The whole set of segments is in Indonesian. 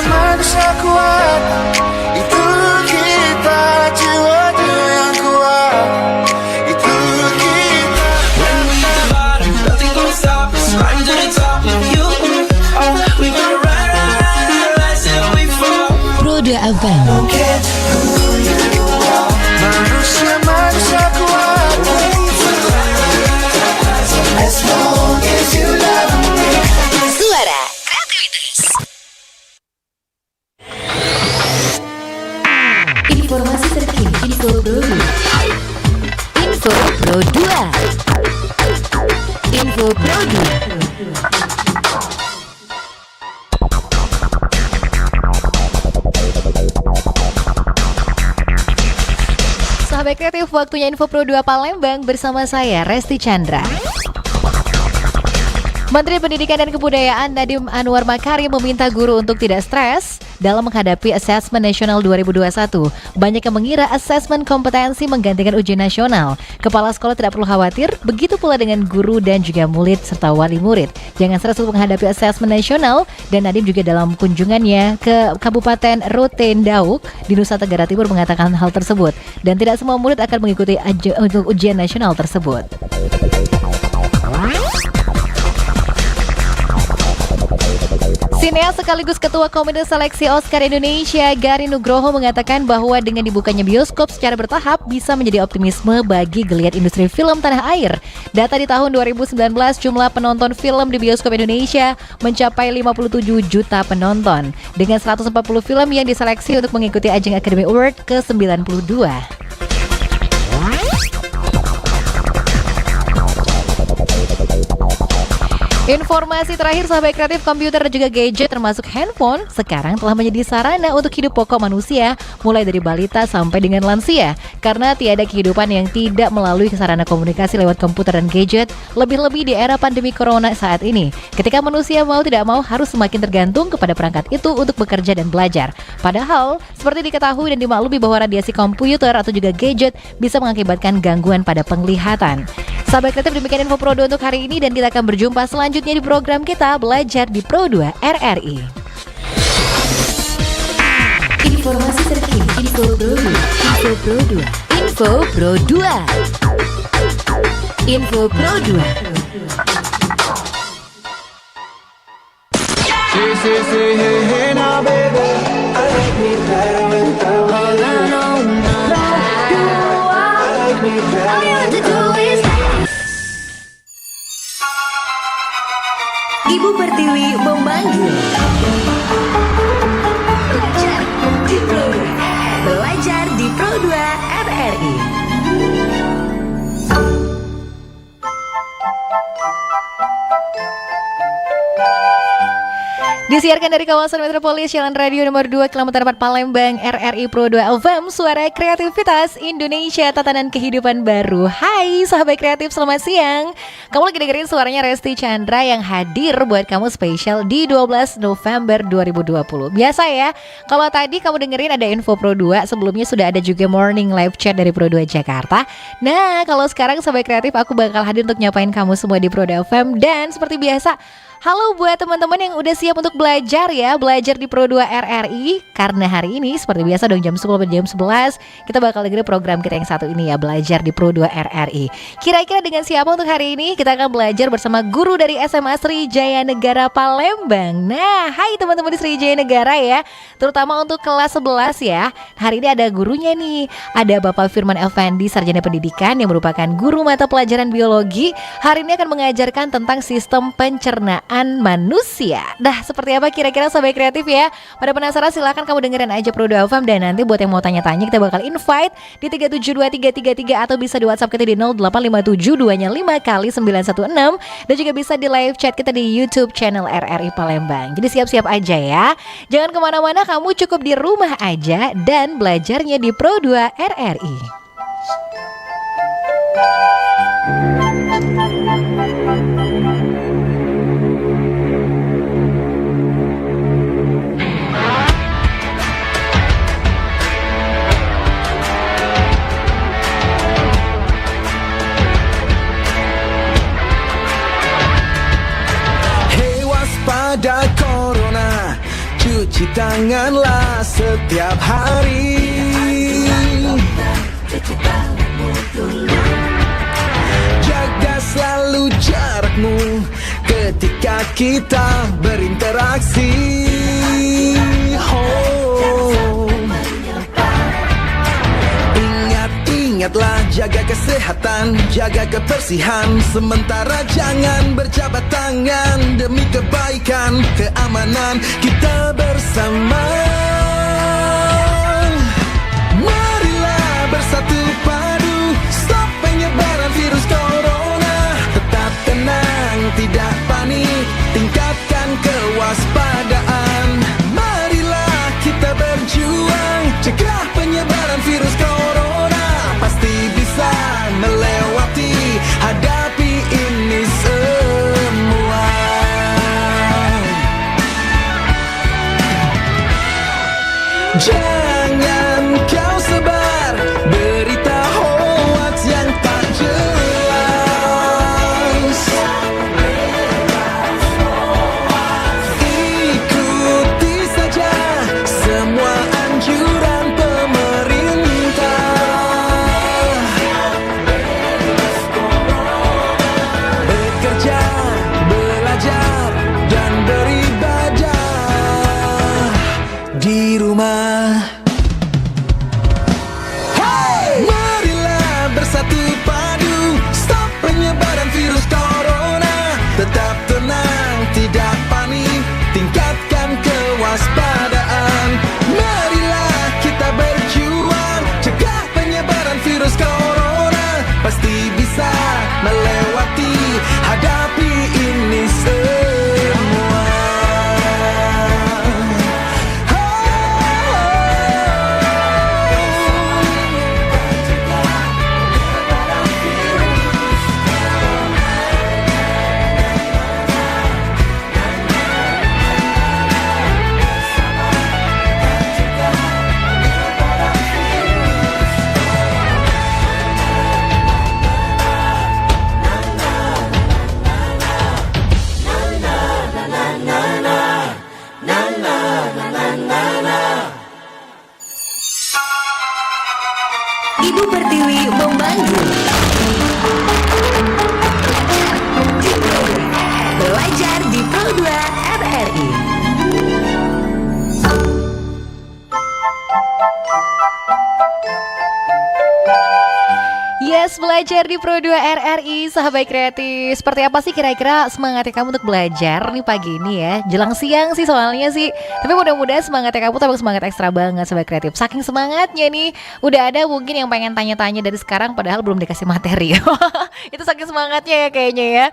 Manusia kuat, itu kita, jiwa yang kuat, itu kita. When we hit the bottom, nothing gonna stop us. Riding to the top with you. Oh, we gonna ride till we fall. Pro2 FM. Forget who you are. Manusia kuat, as long as you love me. Suara kreativitas. Informasi terkini, info Pro2. Info Pro2. Info Pro2. Sahabat kreatif, waktunya info Pro2 Palembang bersama saya Resti Chandra. Menteri Pendidikan dan Kebudayaan Nadiem Anwar Makarim meminta guru untuk tidak stres dalam menghadapi Asesmen Nasional 2021. Banyak yang mengira asesmen kompetensi menggantikan ujian nasional. Kepala sekolah tidak perlu khawatir, begitu pula dengan guru dan juga murid serta wali murid. Jangan stres untuk menghadapi asesmen nasional, dan Nadiem juga dalam kunjungannya ke Kabupaten Rotendao di Nusa Tenggara Timur mengatakan hal tersebut. Dan tidak semua murid akan mengikuti untuk ujian nasional tersebut. Sineas sekaligus Ketua Komite Seleksi Oscar Indonesia, Gari Nugroho mengatakan bahwa dengan dibukanya bioskop secara bertahap bisa menjadi optimisme bagi geliat industri film tanah air. Data di tahun 2019, jumlah penonton film di bioskop Indonesia mencapai 57 juta penonton, dengan 140 film yang diseleksi untuk mengikuti ajang Academy Award ke-92. Informasi terakhir, sahabat kreatif, komputer dan juga gadget termasuk handphone sekarang telah menjadi sarana untuk hidup pokok manusia, mulai dari balita sampai dengan lansia. Karena tiada kehidupan yang tidak melalui sarana komunikasi lewat komputer dan gadget, lebih-lebih di era pandemi corona saat ini. Ketika manusia mau tidak mau harus semakin tergantung kepada perangkat itu untuk bekerja dan belajar. Padahal, seperti diketahui dan dimaklumi bahwa radiasi komputer atau juga gadget bisa mengakibatkan gangguan pada penglihatan. Sahabat kreatif, demikian info Pro2 untuk hari ini, dan kita akan berjumpa selanjutnya di program kita Belajar di Pro2 RRI. Informasi terkini, info Pro2, info Pro2, info Pro2, info Pro2. Say, hey, hey, now, baby, I like me better without you. No, I like me better. All you have to do is. Ibu Pertiwi memanggil. Belajar di Pro2 RRI. Disiarkan dari kawasan metropolis Jalan Radio nomor 2 Kilometer 4 Palembang, RRI Pro2 FM, suara kreativitas Indonesia, tatanan kehidupan baru. Hai sahabat kreatif, selamat siang. Kamu lagi dengerin suaranya Resti Chandra yang hadir buat kamu spesial di 12 November 2020. Biasa ya, kalau tadi kamu dengerin ada info Pro2, sebelumnya sudah ada juga morning live chat dari Pro2 Jakarta. Nah, kalau sekarang sahabat kreatif, aku bakal hadir untuk nyapain kamu semua di Pro2 FM. Dan seperti biasa, halo buat teman-teman yang udah siap untuk belajar ya, belajar di Pro2 RRI. Karena hari ini seperti biasa dong, jam 10 sampai jam 11 kita bakal dengerin program kita yang satu ini ya, Belajar di Pro2 RRI. Kira-kira dengan siapa untuk hari ini? Kita akan belajar bersama guru dari SMA Srijaya Negara Palembang. Nah, hai teman-teman di Srijaya Negara ya, terutama untuk kelas 11 ya. Hari ini ada gurunya nih, ada Bapak Firman Effendi, Sarjana Pendidikan yang merupakan guru mata pelajaran biologi. Hari ini akan mengajarkan tentang sistem pencernaan manusia. Dah, seperti apa kira-kira sahabat kreatif ya? Pada penasaran, silahkan kamu dengerin aja Pro2 FM. Dan nanti buat yang mau tanya-tanya, kita bakal invite di 3723333 atau bisa di WhatsApp kita di 0857-255-916. Dan juga bisa di live chat kita di YouTube channel RRI Palembang. Jadi siap-siap aja ya. Jangan kemana-mana, kamu cukup di rumah aja dan belajarnya di Pro2 RRI. Hey, waspada corona, Cuci tanganlah setiap hari. Jaga selalu jarakmu ketika kita berinteraksi. Oh. Ingatlah jaga kesehatan, jaga kebersihan. Sementara jangan berjabat tangan demi kebaikan, keamanan kita bersama. Marilah bersatu padu, stop penyebaran virus corona. Tetap tenang, tidak panik, tingkatkan kewaspadaan. Marilah kita berjuang, cegah penyebaran virus corona. Pasti bisa melewati, hadapi ini semua. Jangan kau sebar berita hoax yang tak jelas. Ikuti saja semua anjuran pemerintah. Bekerja, belajar, dan beribadah di rumah. Hey! Marilah bersatu padu, stop penyebaran virus corona. Tetap tenang, tidak panik, tingkatkan kewaspadaan. Marilah kita berjuang, cegah penyebaran virus corona. Pasti bisa melewati, hadapi ini semua. Ibu Pertiwi membantu. Belajar di Pro 2 RRI. Yes, belajar di Pro 2 RRI, sahabat kreatif. Seperti apa sih kira-kira semangatnya kamu untuk belajar nih pagi ini ya? Jelang siang sih soalnya sih. Tapi mudah-mudahan semangatnya kamu tambah semangat ekstra banget, sahabat kreatif. Saking semangatnya nih, udah ada mungkin yang pengen tanya-tanya dari sekarang padahal belum dikasih materi. Itu saking semangatnya ya kayaknya ya.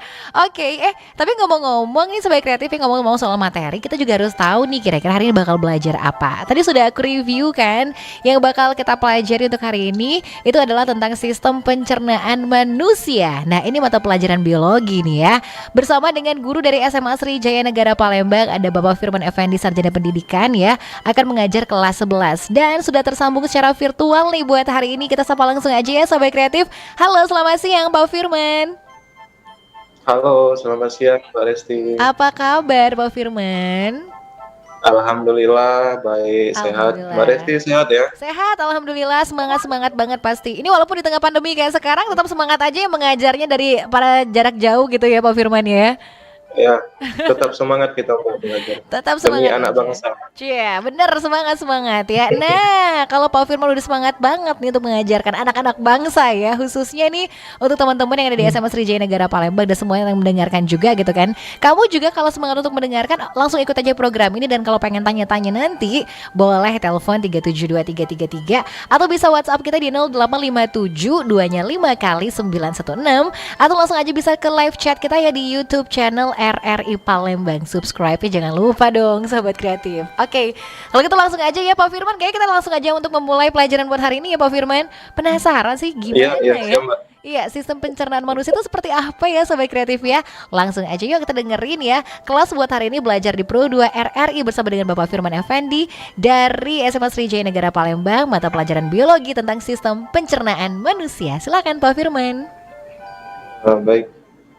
Oke, tapi ngomong-ngomong nih sahabat kreatif, ngomong-ngomong soal materi, kita juga harus tahu nih kira-kira hari ini bakal belajar apa. Tadi sudah aku review kan, yang bakal kita pelajari untuk hari ini itu adalah tentang sistem pencernaan manusia. Nah, ini mata pelajaran biologi nih ya. Bersama dengan guru dari SMA Sriwijaya Negara Palembang, ada Bapak Firman Effendi, Sarjana Pendidikan ya, akan mengajar kelas 11 dan sudah tersambung secara virtual nih buat hari ini. Kita sapa langsung aja ya sahabat kreatif. Halo, selamat siang Pak Firman. Halo, selamat siang Mbak Resti. Apa kabar Pak Firman? Alhamdulillah baik, sehat. Mbak Resti sehat ya? Sehat, alhamdulillah, semangat banget pasti. Ini walaupun di tengah pandemi kayak sekarang, tetap semangat aja yang mengajarnya dari para jarak jauh gitu ya Pak Firman ya. Ya, tetap semangat kita untuk belajar. Tetap semangat demi anak aja. bangsa. Cia, bener, semangat ya. Nah, kalau Pak Firman udah semangat banget nih untuk mengajarkan anak-anak bangsa ya, khususnya nih untuk teman-teman yang ada di SMA Sriwijaya Negara Palembang dan semuanya yang mendengarkan juga gitu kan. Kamu juga kalau semangat untuk mendengarkan, langsung ikut aja program ini. Dan kalau pengen tanya-tanya nanti, boleh telepon 3723333 atau bisa WhatsApp kita di 0857 2-nya 5 kali 916, atau langsung aja bisa ke live chat kita ya di YouTube channel RRI Palembang. Subscribe-nya jangan lupa dong sahabat kreatif. Oke, kalau gitu langsung aja ya Pak Firman. Kayaknya kita langsung aja untuk memulai pelajaran buat hari ini ya Pak Firman. Penasaran sih gimana ya? Siap, Mbak. Iya, sistem pencernaan manusia itu seperti apa ya sahabat kreatif ya? Langsung aja yuk kita dengerin ya. Kelas buat hari ini belajar di Pro 2 RRI bersama dengan Bapak Firman Effendi dari SMA Sriwijaya Negara Palembang, mata pelajaran biologi tentang sistem pencernaan manusia. Silakan Pak Firman. Baik.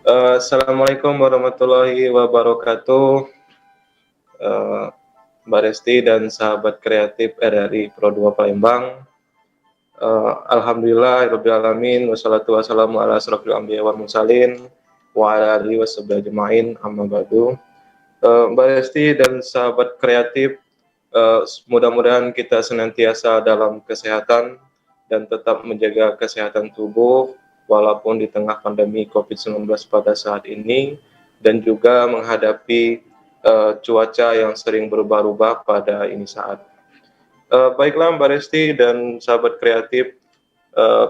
Assalamualaikum warahmatullahi wabarakatuh. Mbak Resti dan sahabat kreatif RRI Pro 2 Palembang. Alhamdulillah, Rabbil Alamin, wassalatu wassalamu ala asrofil anbiya wal mursalin, wa ala alihi washabihi ajma'in, amma ba'du. Mbak Resti dan sahabat kreatif, mudah-mudahan kita senantiasa dalam kesehatan dan tetap menjaga kesehatan tubuh walaupun di tengah pandemi COVID-19 pada saat ini, dan juga menghadapi cuaca yang sering berubah-ubah pada ini saat. Baiklah Mbak Resti dan sahabat kreatif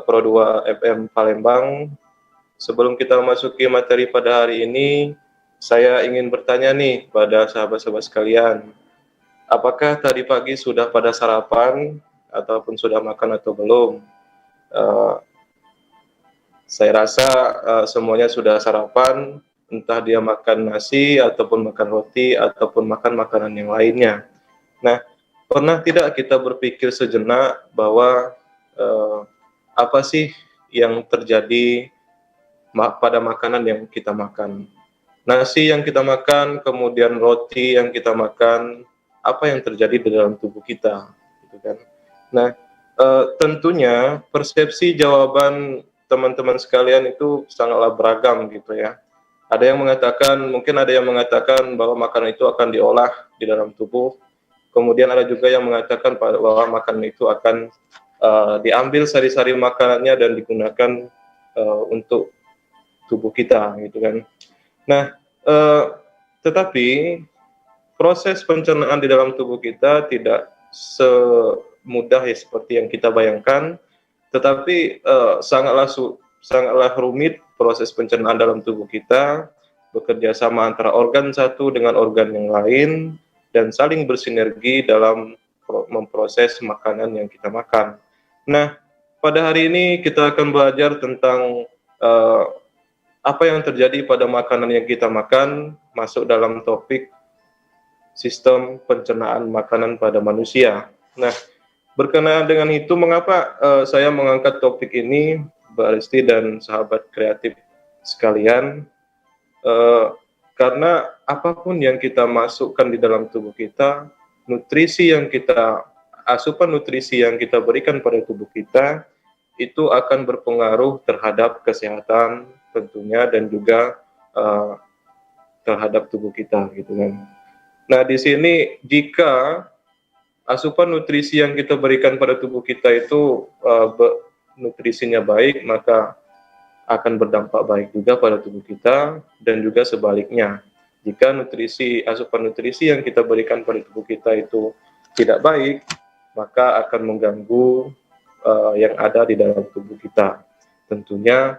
Pro 2 FM Palembang, sebelum kita memasuki materi pada hari ini, saya ingin bertanya nih pada sahabat-sahabat sekalian, apakah tadi pagi sudah pada sarapan ataupun sudah makan atau belum? Saya rasa semuanya sudah sarapan, entah dia makan nasi ataupun makan roti ataupun makan makanan yang lainnya. Nah, pernah tidak kita berpikir sejenak bahwa apa sih yang terjadi pada makanan yang kita makan? Nasi yang kita makan, kemudian roti yang kita makan, apa yang terjadi di dalam tubuh kita? Gitu kan? Nah, tentunya persepsi jawaban teman-teman sekalian itu sangatlah beragam gitu ya. Mungkin ada yang mengatakan bahwa makanan itu akan diolah di dalam tubuh. Kemudian ada juga yang mengatakan bahwa makanan itu akan diambil sari-sari makanannya dan digunakan untuk tubuh kita, gitu kan. Nah, tetapi proses pencernaan di dalam tubuh kita tidak semudah ya seperti yang kita bayangkan, tetapi sangatlah rumit proses pencernaan dalam tubuh kita, bekerja sama antara organ satu dengan organ yang lain, dan saling bersinergi dalam memproses makanan yang kita makan. Nah, pada hari ini kita akan belajar tentang apa yang terjadi pada makanan yang kita makan, masuk dalam topik sistem pencernaan makanan pada manusia. Nah, berkenaan dengan itu, mengapa saya mengangkat topik ini, Mbak Resti dan sahabat kreatif sekalian? Karena apapun yang kita masukkan di dalam tubuh kita, asupan nutrisi yang kita berikan pada tubuh kita, itu akan berpengaruh terhadap kesehatan tentunya dan juga terhadap tubuh kita, gitu kan. Nah, di sini jika asupan nutrisi yang kita berikan pada tubuh kita itu nutrisinya baik, maka akan berdampak baik juga pada tubuh kita, dan juga sebaliknya. Jika asupan nutrisi yang kita berikan pada tubuh kita itu tidak baik, maka akan mengganggu yang ada di dalam tubuh kita. Tentunya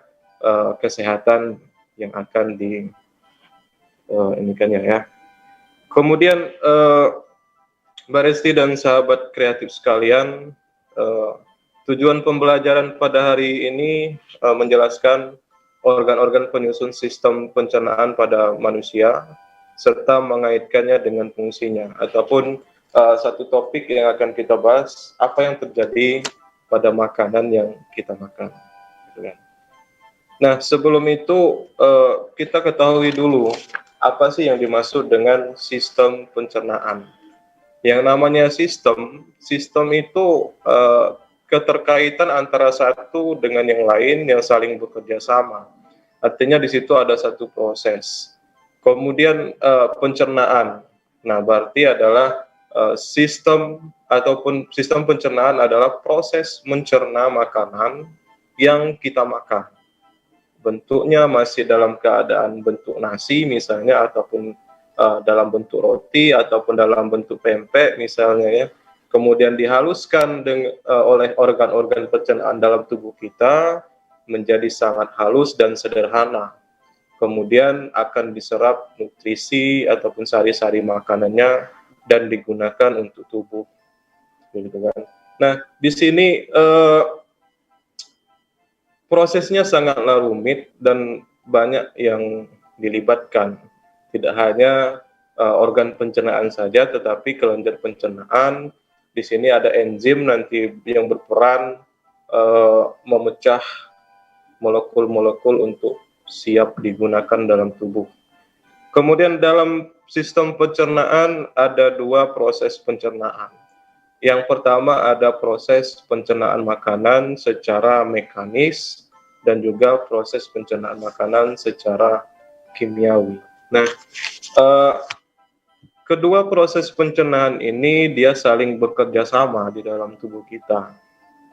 kesehatan yang akan ya. Kemudian Mbak Resti dan sahabat kreatif sekalian, tujuan pembelajaran pada hari ini menjelaskan organ-organ penyusun sistem pencernaan pada manusia, serta mengaitkannya dengan fungsinya, ataupun satu topik yang akan kita bahas, apa yang terjadi pada makanan yang kita makan. Nah, sebelum itu kita ketahui dulu, apa sih yang dimaksud dengan sistem pencernaan. Yang namanya sistem itu keterkaitan antara satu dengan yang lain yang saling bekerja sama. Artinya di situ ada satu proses. Kemudian pencernaan. Nah, berarti adalah sistem pencernaan adalah proses mencerna makanan yang kita makan. Bentuknya masih dalam keadaan bentuk nasi misalnya, ataupun dalam bentuk roti, ataupun dalam bentuk pempek misalnya ya. Kemudian dihaluskan oleh organ-organ pencernaan dalam tubuh kita menjadi sangat halus dan sederhana. Kemudian akan diserap nutrisi ataupun sari-sari makanannya dan digunakan untuk tubuh. Gitu kan. Nah, di sini prosesnya sangatlah rumit dan banyak yang dilibatkan. Tidak hanya organ pencernaan saja, tetapi kelenjar pencernaan. Di sini ada enzim nanti yang berperan memecah molekul-molekul untuk siap digunakan dalam tubuh. Kemudian dalam sistem pencernaan ada dua proses pencernaan. Yang pertama ada proses pencernaan makanan secara mekanis dan juga proses pencernaan makanan secara kimiawi. Nah, kedua proses pencernaan ini dia saling bekerja sama di dalam tubuh kita.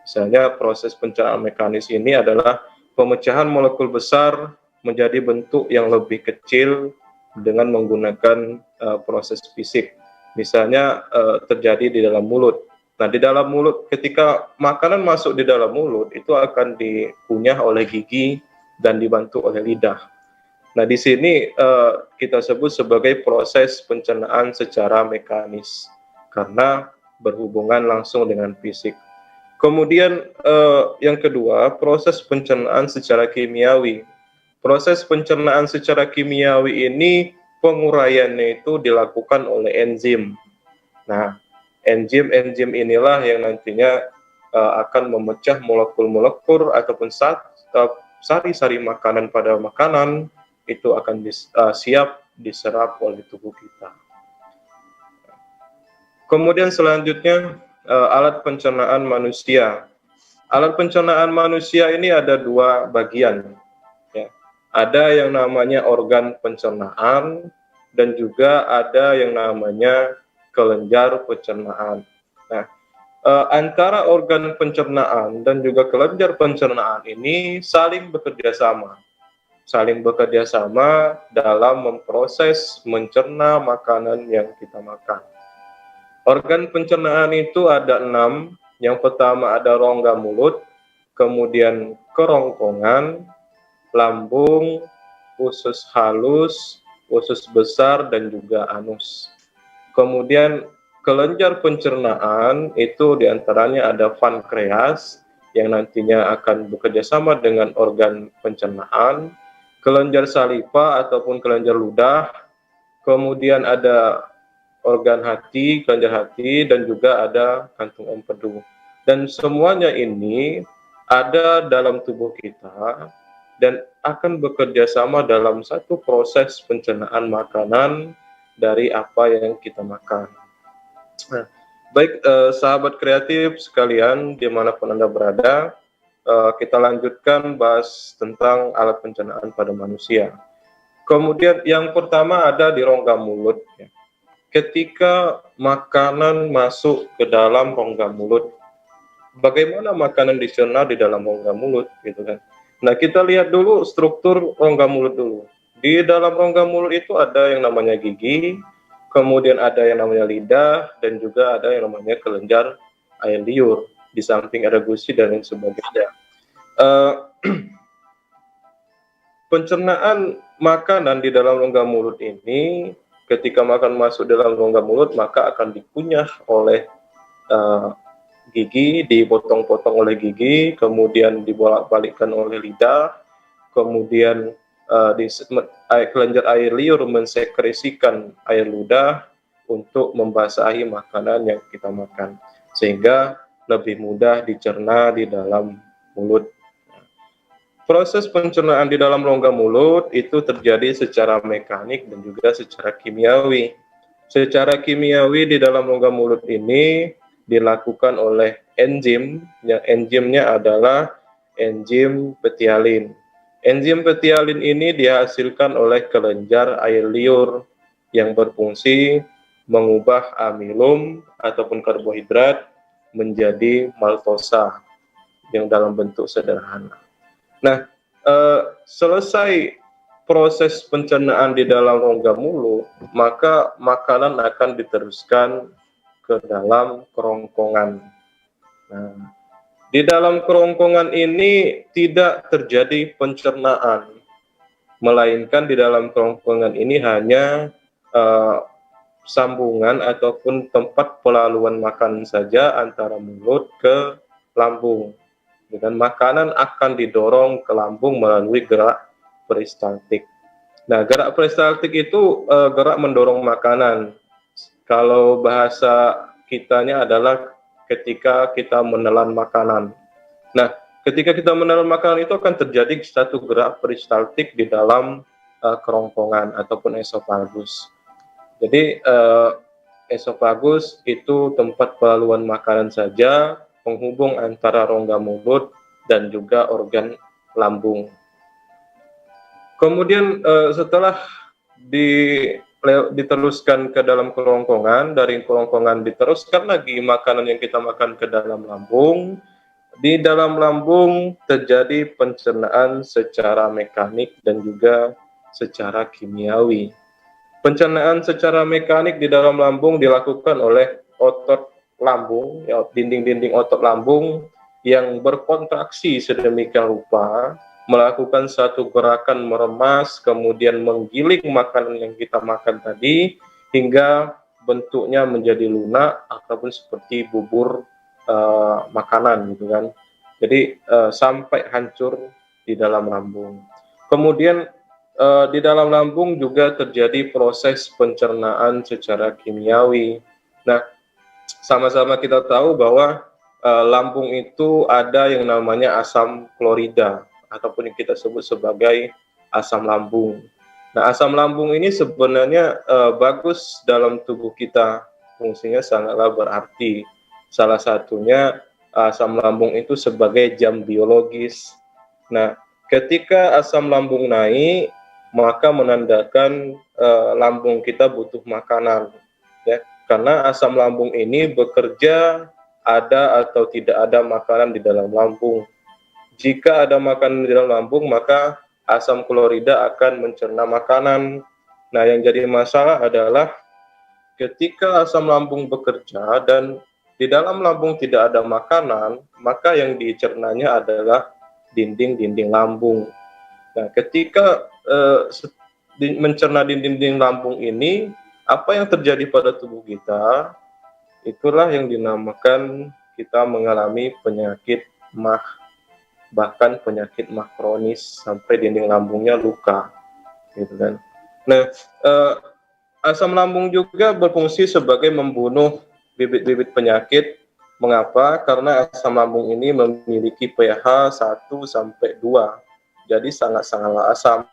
Misalnya proses pencernaan mekanis ini adalah pemecahan molekul besar menjadi bentuk yang lebih kecil dengan menggunakan proses fisik. Misalnya terjadi di dalam mulut. Nah, di dalam mulut ketika makanan masuk di dalam mulut itu akan dikunyah oleh gigi dan dibantu oleh lidah. Nah, di sini kita sebut sebagai proses pencernaan secara mekanis karena berhubungan langsung dengan fisik. Kemudian yang kedua, proses pencernaan secara kimiawi. Proses pencernaan secara kimiawi ini penguraiannya itu dilakukan oleh enzim. Nah, enzim inilah yang nantinya akan memecah molekul-molekul ataupun sari-sari makanan pada makanan itu akan siap diserap oleh tubuh kita. Kemudian selanjutnya alat pencernaan manusia. Alat pencernaan manusia ini ada dua bagian. Ya. Ada yang namanya organ pencernaan dan juga ada yang namanya kelenjar pencernaan. Nah, antara organ pencernaan dan juga kelenjar pencernaan ini saling bekerja sama dalam memproses mencerna makanan yang kita makan. Organ pencernaan itu ada 6. Yang pertama ada rongga mulut, kemudian kerongkongan, lambung, usus halus, usus besar, dan juga anus. Kemudian kelenjar pencernaan itu diantaranya ada pankreas yang nantinya akan bekerja sama dengan organ pencernaan, kelenjar saliva ataupun kelenjar ludah, kemudian ada organ hati, kelenjar hati, dan juga ada kantung empedu. Dan semuanya ini ada dalam tubuh kita dan akan bekerja sama dalam satu proses pencernaan makanan dari apa yang kita makan. Nah, baik sahabat kreatif sekalian dimanapun Anda berada, kita lanjutkan bahas tentang alat pencernaan pada manusia. Kemudian yang pertama ada di rongga mulut. Ya. Ketika makanan masuk ke dalam rongga mulut, bagaimana makanan dicerna di dalam rongga mulut, gitu kan? Nah, kita lihat dulu struktur rongga mulut dulu. Di dalam rongga mulut itu ada yang namanya gigi, kemudian ada yang namanya lidah, dan juga ada yang namanya kelenjar air liur. Di samping ada gusi dan lain sebagainya. Pencernaan makanan di dalam rongga mulut ini, ketika makan masuk dalam rongga mulut, maka akan dikunyah oleh gigi, dipotong-potong oleh gigi, kemudian dibolak-balikkan oleh lidah, kemudian kelenjar air liur mensekresikan air ludah untuk membasahi makanan yang kita makan, sehingga lebih mudah dicerna di dalam mulut. Proses pencernaan di dalam rongga mulut itu terjadi secara mekanik dan juga secara kimiawi. Secara kimiawi di dalam rongga mulut ini dilakukan oleh enzim, yang enzimnya adalah enzim petialin. Enzim petialin ini dihasilkan oleh kelenjar air liur yang berfungsi mengubah amilum ataupun karbohidrat menjadi maltosa yang dalam bentuk sederhana. Nah, selesai proses pencernaan di dalam rongga mulut, maka makanan akan diteruskan ke dalam kerongkongan. Nah, di dalam kerongkongan ini tidak terjadi pencernaan, melainkan di dalam kerongkongan ini hanya sambungan ataupun tempat pelaluan makanan saja antara mulut ke lambung. Dan makanan akan didorong ke lambung melalui gerak peristaltik. Nah, gerak peristaltik itu gerak mendorong makanan. Kalau bahasa kitanya adalah ketika kita menelan makanan. Nah, ketika kita menelan makanan itu akan terjadi satu gerak peristaltik di dalam kerongkongan ataupun esofagus. Jadi esofagus itu tempat pelaluan makanan saja, penghubung antara rongga mulut dan juga organ lambung. Kemudian setelah diteruskan ke dalam kerongkongan, dari kerongkongan diteruskan lagi makanan yang kita makan ke dalam lambung. Di dalam lambung terjadi pencernaan secara mekanik dan juga secara kimiawi. Pencernaan secara mekanik di dalam lambung dilakukan oleh otot lambung, ya, dinding-dinding otot lambung yang berkontraksi sedemikian rupa, melakukan satu gerakan meremas, kemudian menggiling makanan yang kita makan tadi, hingga bentuknya menjadi lunak ataupun seperti bubur makanan gitu kan. Jadi sampai hancur di dalam lambung. Kemudian di dalam lambung juga terjadi proses pencernaan secara kimiawi. Nah, sama-sama kita tahu bahwa lambung itu ada yang namanya asam klorida ataupun yang kita sebut sebagai asam lambung. Nah, asam lambung ini sebenarnya bagus dalam tubuh kita, fungsinya sangatlah berarti. Salah satunya asam lambung itu sebagai jam biologis. Nah, ketika asam lambung naik, maka menandakan lambung kita butuh makanan, ya. Karena asam lambung ini bekerja ada atau tidak ada makanan di dalam lambung. Jika ada makanan di dalam lambung, maka asam klorida akan mencerna makanan. Nah, yang jadi masalah adalah ketika asam lambung bekerja dan di dalam lambung tidak ada makanan, maka yang dicernanya adalah dinding-dinding lambung. Nah, ketika mencerna dinding-dinding lambung ini, apa yang terjadi pada tubuh kita? Itulah yang dinamakan kita mengalami penyakit MAH, bahkan penyakit MAH kronis sampai dinding lambungnya luka, gitu kan. Nah, asam lambung juga berfungsi sebagai membunuh bibit-bibit penyakit. Mengapa? Karena asam lambung ini memiliki pH 1 sampai 2. Jadi sangat-sangatlah asam.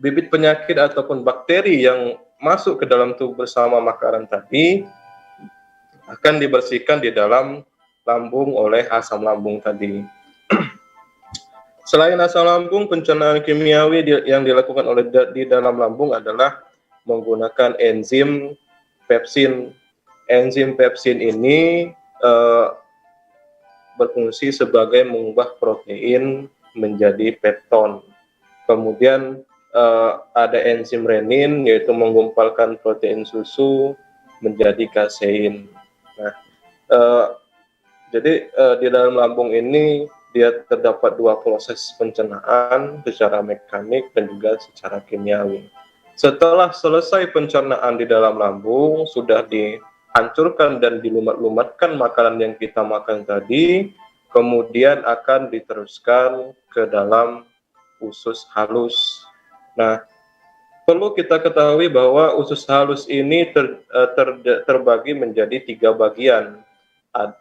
Bibit penyakit ataupun bakteri yang masuk ke dalam tubuh bersama makanan tadi akan dibersihkan di dalam lambung oleh asam lambung tadi. Selain asam lambung, pencernaan kimiawi yang dilakukan oleh di dalam lambung adalah menggunakan enzim pepsin. Enzim pepsin ini berfungsi sebagai mengubah protein menjadi pepton. Kemudian ada enzim renin, yaitu menggumpalkan protein susu menjadi kasein. Nah, jadi di dalam lambung ini dia terdapat dua proses pencernaan secara mekanik dan juga secara kimiawi. Setelah selesai pencernaan di dalam lambung, sudah dihancurkan dan dilumat-lumatkan makanan yang kita makan tadi, kemudian akan diteruskan ke dalam usus halus. Nah, perlu kita ketahui bahwa usus halus ini terbagi menjadi 3 bagian.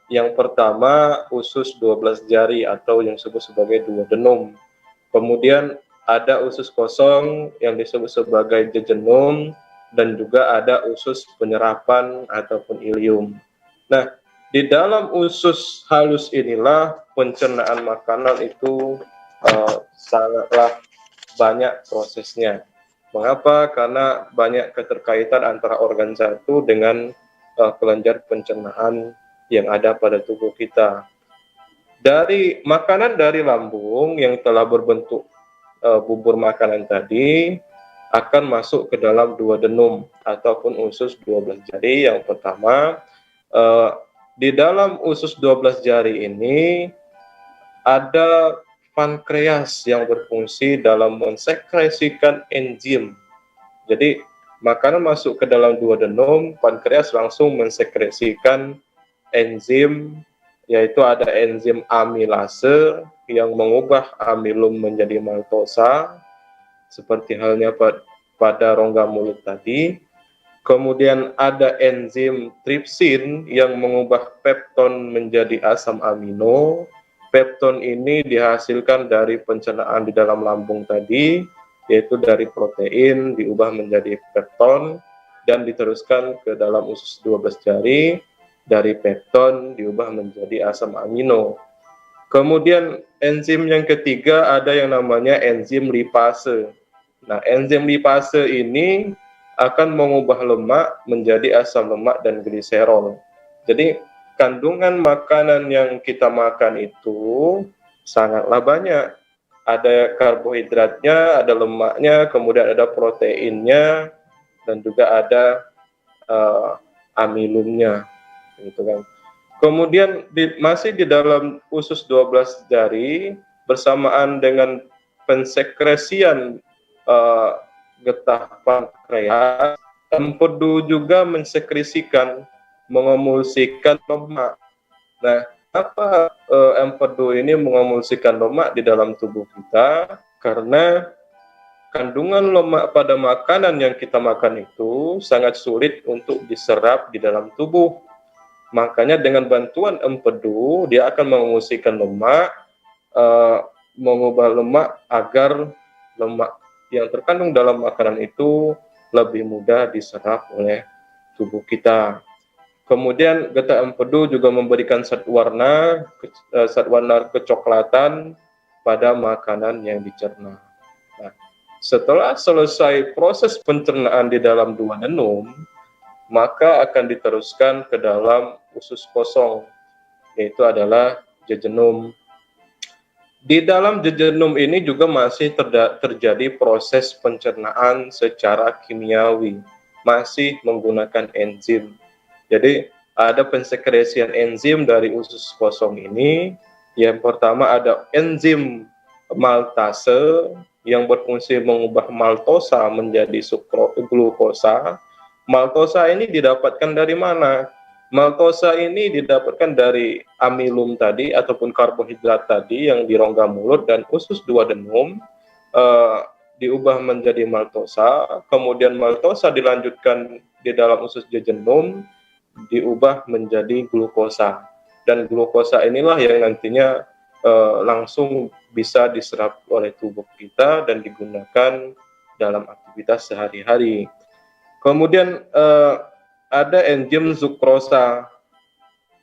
Yang pertama, usus 12 jari atau yang disebut sebagai duodenum. Kemudian ada usus kosong yang disebut sebagai jejunum, dan juga ada usus penyerapan ataupun ilium. Nah, di dalam usus halus inilah pencernaan makanan itu sangatlah banyak prosesnya. Mengapa? Karena banyak keterkaitan antara organ satu dengan kelenjar pencernaan yang ada pada tubuh kita. Dari makanan dari lambung yang telah berbentuk bubur makanan tadi akan masuk ke dalam duodenum ataupun usus 12 jari. Yang pertama, di dalam usus 12 jari ini ada pankreas yang berfungsi dalam mensekresikan enzim. Jadi makanan masuk ke dalam duodenum, pankreas langsung mensekresikan enzim, yaitu ada enzim amilase yang mengubah amilum menjadi maltosa, seperti halnya pada rongga mulut tadi. Kemudian ada enzim tripsin yang mengubah pepton menjadi asam amino. Pepton ini dihasilkan dari pencernaan di dalam lambung tadi, yaitu dari protein diubah menjadi pepton dan diteruskan ke dalam usus 12 jari, dari pepton diubah menjadi asam amino. Kemudian enzim yang ketiga ada yang namanya enzim lipase. Nah, enzim lipase ini akan mengubah lemak menjadi asam lemak dan gliserol. Jadi kandungan makanan yang kita makan itu sangatlah banyak. Ada karbohidratnya, ada lemaknya, kemudian ada proteinnya, dan juga ada amilumnya, gitu kan. Kemudian masih di dalam usus 12 jari bersamaan dengan pensekresian getah pankreas, empedu juga mensekresikan, mengemulsikan lemak. Nah, apa empedu ini mengemulsikan lemak di dalam tubuh kita? Karena kandungan lemak pada makanan yang kita makan itu sangat sulit untuk diserap di dalam tubuh. Makanya dengan bantuan empedu, dia akan mengemulsikan lemak, mengubah lemak agar lemak yang terkandung dalam makanan itu lebih mudah diserap oleh tubuh kita. Kemudian getah empedu juga memberikan zat warna kecoklatan pada makanan yang dicerna. Nah, setelah selesai proses pencernaan di dalam dua denum, maka akan diteruskan ke dalam usus kosong, yaitu adalah jejunum. Di dalam jejunum ini juga masih terjadi proses pencernaan secara kimiawi, masih menggunakan enzim. Jadi ada pensekresian enzim dari usus kosong ini. Yang pertama ada enzim maltase yang berfungsi mengubah maltosa menjadi glukosa. Maltosa ini didapatkan dari mana? Maltosa ini didapatkan dari amilum tadi ataupun karbohidrat tadi yang di rongga mulut dan usus dua denum diubah menjadi maltosa. Kemudian maltosa dilanjutkan di dalam usus jejunum diubah menjadi glukosa. Dan glukosa inilah yang nantinya langsung bisa diserap oleh tubuh kita dan digunakan dalam aktivitas sehari-hari. Kemudian ada enzim sukrosa.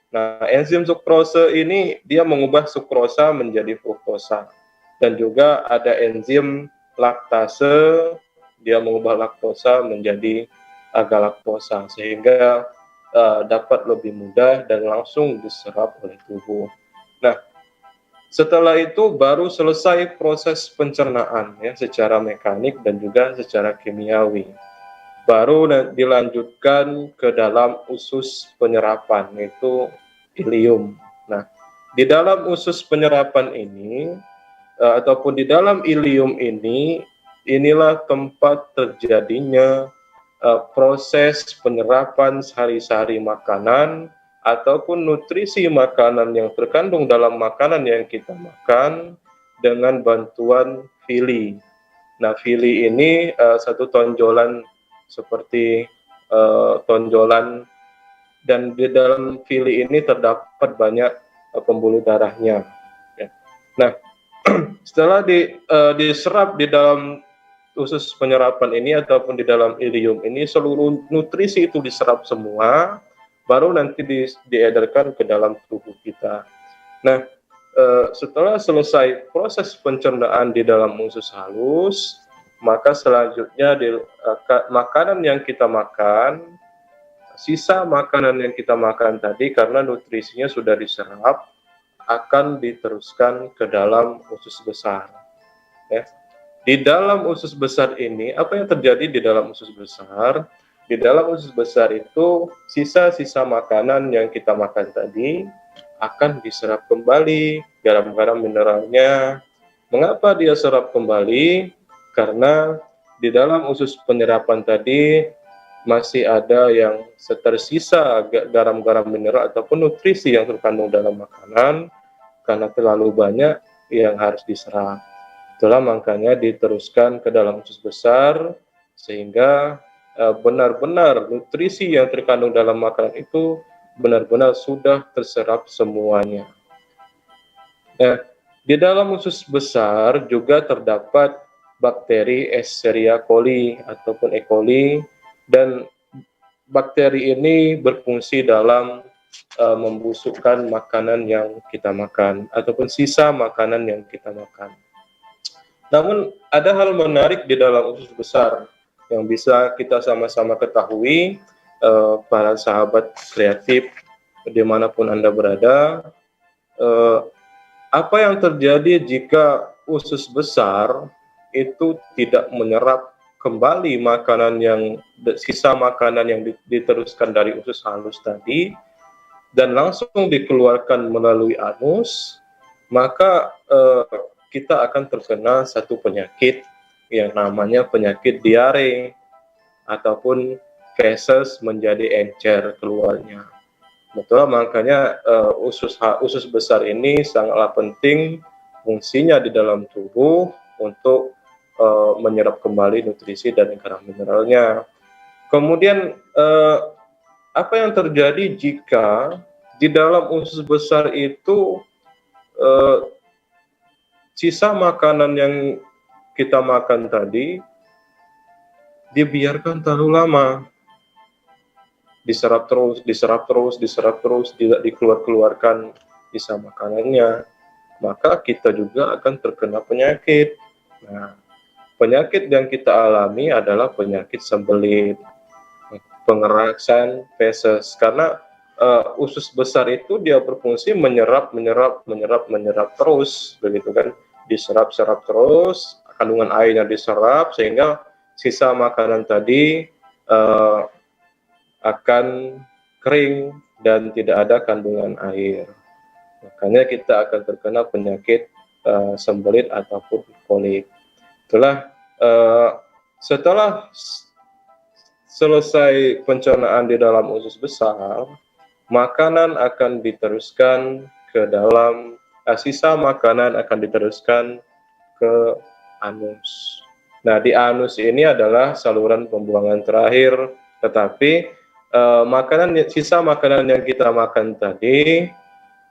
Nah, enzim sukrosa ini dia mengubah sukrosa menjadi fruktosa. Dan juga ada enzim laktase, dia mengubah laktosa menjadi agalaktosa, sehingga dapat lebih mudah dan langsung diserap oleh tubuh. Nah, setelah itu baru selesai proses pencernaan ya, secara mekanik dan juga secara kimiawi. Baru dilanjutkan ke dalam usus penyerapan, yaitu ilium. Nah, di dalam usus penyerapan ini, ataupun di dalam ilium ini, inilah tempat terjadinya proses penyerapan sehari-hari makanan, ataupun nutrisi makanan yang terkandung dalam makanan yang kita makan dengan bantuan villi. Nah, villi ini satu tonjolan seperti tonjolan, dan di dalam villi ini terdapat banyak pembuluh darahnya. Ya. Nah, setelah diserap di dalam usus penyerapan ini ataupun di dalam ilium ini, seluruh nutrisi itu diserap semua, baru nanti diedarkan ke dalam tubuh kita. Nah, setelah selesai proses pencernaan di dalam usus halus, maka selanjutnya makanan yang kita makan, sisa makanan yang kita makan tadi karena nutrisinya sudah diserap, akan diteruskan ke dalam usus besar. Ya. Di dalam usus besar ini, apa yang terjadi di dalam usus besar? Di dalam usus besar itu, sisa-sisa makanan yang kita makan tadi akan diserap kembali, garam-garam mineralnya. Mengapa dia serap kembali? Karena di dalam usus penyerapan tadi masih ada yang tersisa garam-garam mineral ataupun nutrisi yang terkandung dalam makanan karena terlalu banyak yang harus diserap. Itulah makanya diteruskan ke dalam usus besar sehingga benar-benar nutrisi yang terkandung dalam makanan itu benar-benar sudah terserap semuanya. Nah, di dalam usus besar juga terdapat bakteri Escherichia coli ataupun E. coli, dan bakteri ini berfungsi dalam membusukkan makanan yang kita makan ataupun sisa makanan yang kita makan. Namun ada hal menarik di dalam usus besar yang bisa kita sama-sama ketahui, para sahabat kreatif dimanapun Anda berada. Apa yang terjadi jika usus besar itu tidak menyerap kembali makanan yang sisa makanan yang diteruskan dari usus halus tadi dan langsung dikeluarkan melalui anus, maka kita akan terkena satu penyakit yang namanya penyakit diare ataupun feses menjadi encer keluarnya. Betul, makanya usus besar ini sangatlah penting fungsinya di dalam tubuh untuk menyerap kembali nutrisi dan mineral-mineralnya. Kemudian apa yang terjadi jika di dalam usus besar itu sisa makanan yang kita makan tadi dibiarkan terlalu lama, diserap terus, tidak dikeluarkan sisa makanannya, maka kita juga akan terkena penyakit. Nah, penyakit yang kita alami adalah penyakit sembelit, pengerasan feses, karena usus besar itu dia berfungsi menyerap terus, begitu kan, diserap terus, kandungan airnya diserap sehingga sisa makanan tadi akan kering dan tidak ada kandungan air. Makanya kita akan terkena penyakit sembelit ataupun kolik. Itulah setelah selesai pencernaan di dalam usus besar, makanan akan diteruskan ke dalam sisa makanan akan diteruskan ke anus. Nah, di anus ini adalah saluran pembuangan terakhir, tetapi sisa makanan yang kita makan tadi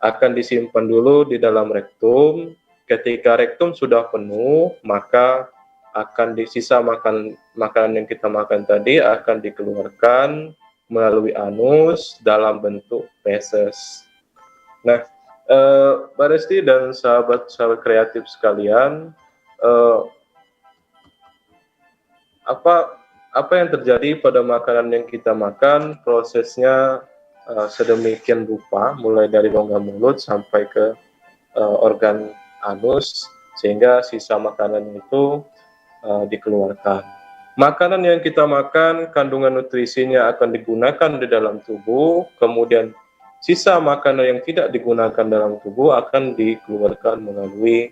akan disimpan dulu di dalam rektum. Ketika rektum sudah penuh, maka akan sisa makanan yang kita makan tadi akan dikeluarkan melalui anus dalam bentuk feses. Nah, Mbak Resti dan sahabat-sahabat kreatif sekalian, apa yang terjadi pada makanan yang kita makan, prosesnya sedemikian rupa, mulai dari rongga mulut sampai ke organ anus, sehingga sisa makanan itu dikeluarkan. Makanan yang kita makan, kandungan nutrisinya akan digunakan di dalam tubuh, kemudian sisa makanan yang tidak digunakan dalam tubuh akan dikeluarkan melalui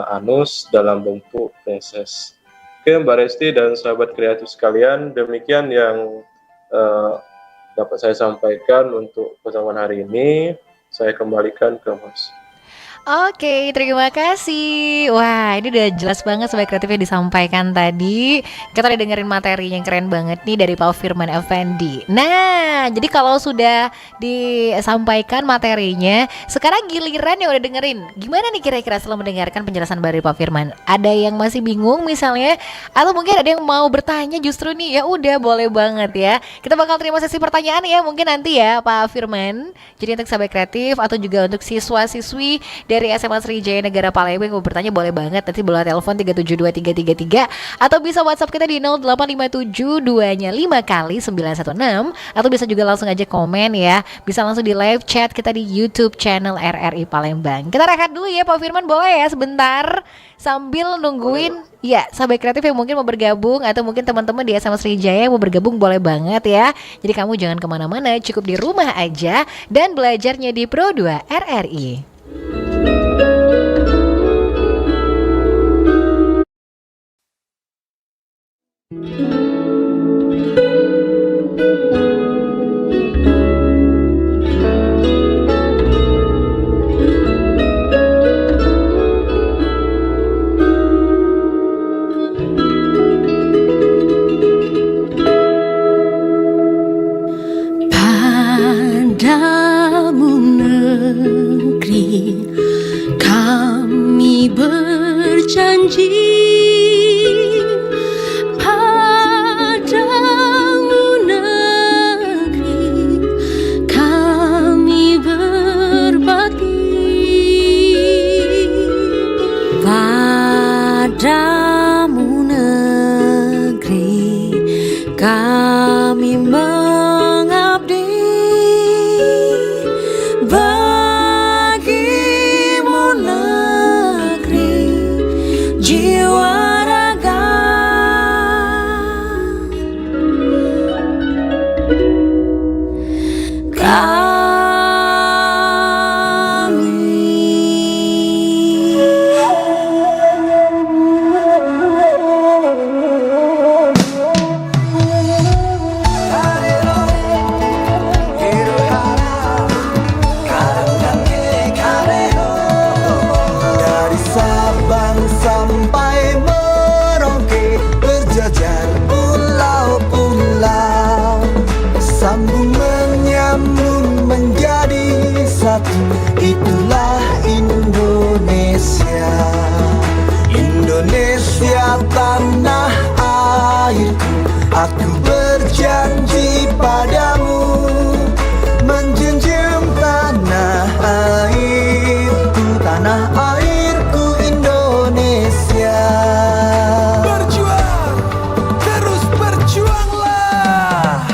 anus dalam bentuk feses. Oke, Mbak Resti dan sahabat kreatif sekalian, demikian yang dapat saya sampaikan untuk pertemuan hari ini. Saya kembalikan ke Mas. Oke, terima kasih. Wah, ini udah jelas banget sobat kreatifnya disampaikan tadi. Kita udah dengerin materi yang keren banget nih dari Pak Firman Effendi. Nah, jadi kalau sudah disampaikan materinya, sekarang giliran yang udah dengerin. Gimana nih kira-kira setelah mendengarkan penjelasan dari Pak Firman? Ada yang masih bingung misalnya, atau mungkin ada yang mau bertanya justru nih, ya udah boleh banget ya. Kita bakal terima sesi pertanyaan ya, mungkin nanti ya Pak Firman. Jadi untuk sahabat kreatif atau juga untuk siswa-siswi dari SMA Sriwijaya Negara Palembang mau bertanya boleh banget, nanti boleh telepon 372333 atau bisa WhatsApp kita di 0857 5 kali 916 atau bisa juga langsung aja komen ya, bisa langsung di live chat kita di YouTube channel RRI Palembang. Kita rehat dulu ya Pak Firman, boleh ya sebentar sambil nungguin ya sahabat kreatif yang mungkin mau bergabung atau mungkin teman-teman di SMA Sriwijaya yang mau bergabung boleh banget ya. Jadi kamu jangan kemana-mana, cukup di rumah aja dan belajarnya di Pro 2 RRI. Padamu negeri jiwa raga. Dari Sabang sampai Merauke, berjajar pulau-pulau, sambung menyambung menjadi satu. Itulah Indonesia. Indonesia tanah airku, aku berjanji padamu menjunjung tanah airku, tanah airku Indonesia. Berjuang, terus berjuanglah.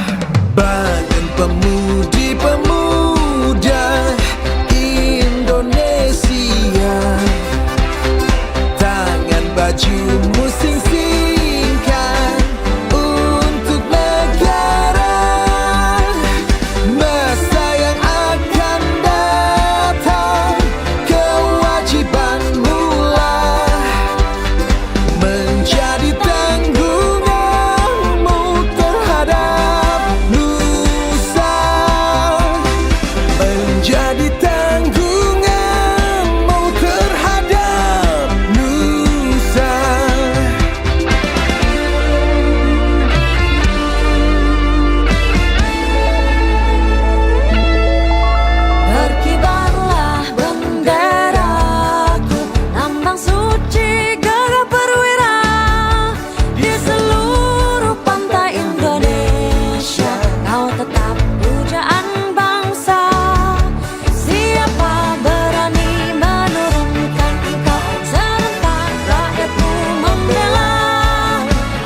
Bangun pemudi-pemuda Indonesia, tangan bajumu sing-singkan untuk negara. Masa yang akan datang, kewajibanmu lah menjadi tanggunganmu terhadap nusa, menjadi tanggunganmu terhadap nusa. Berkibarlah benderaku, lambang suci gagah perwira di seluruh pantai Indonesia. Kau tetap pujaan bangsa. Siapa berani menurunkan engkau? Serentak rakyatku membela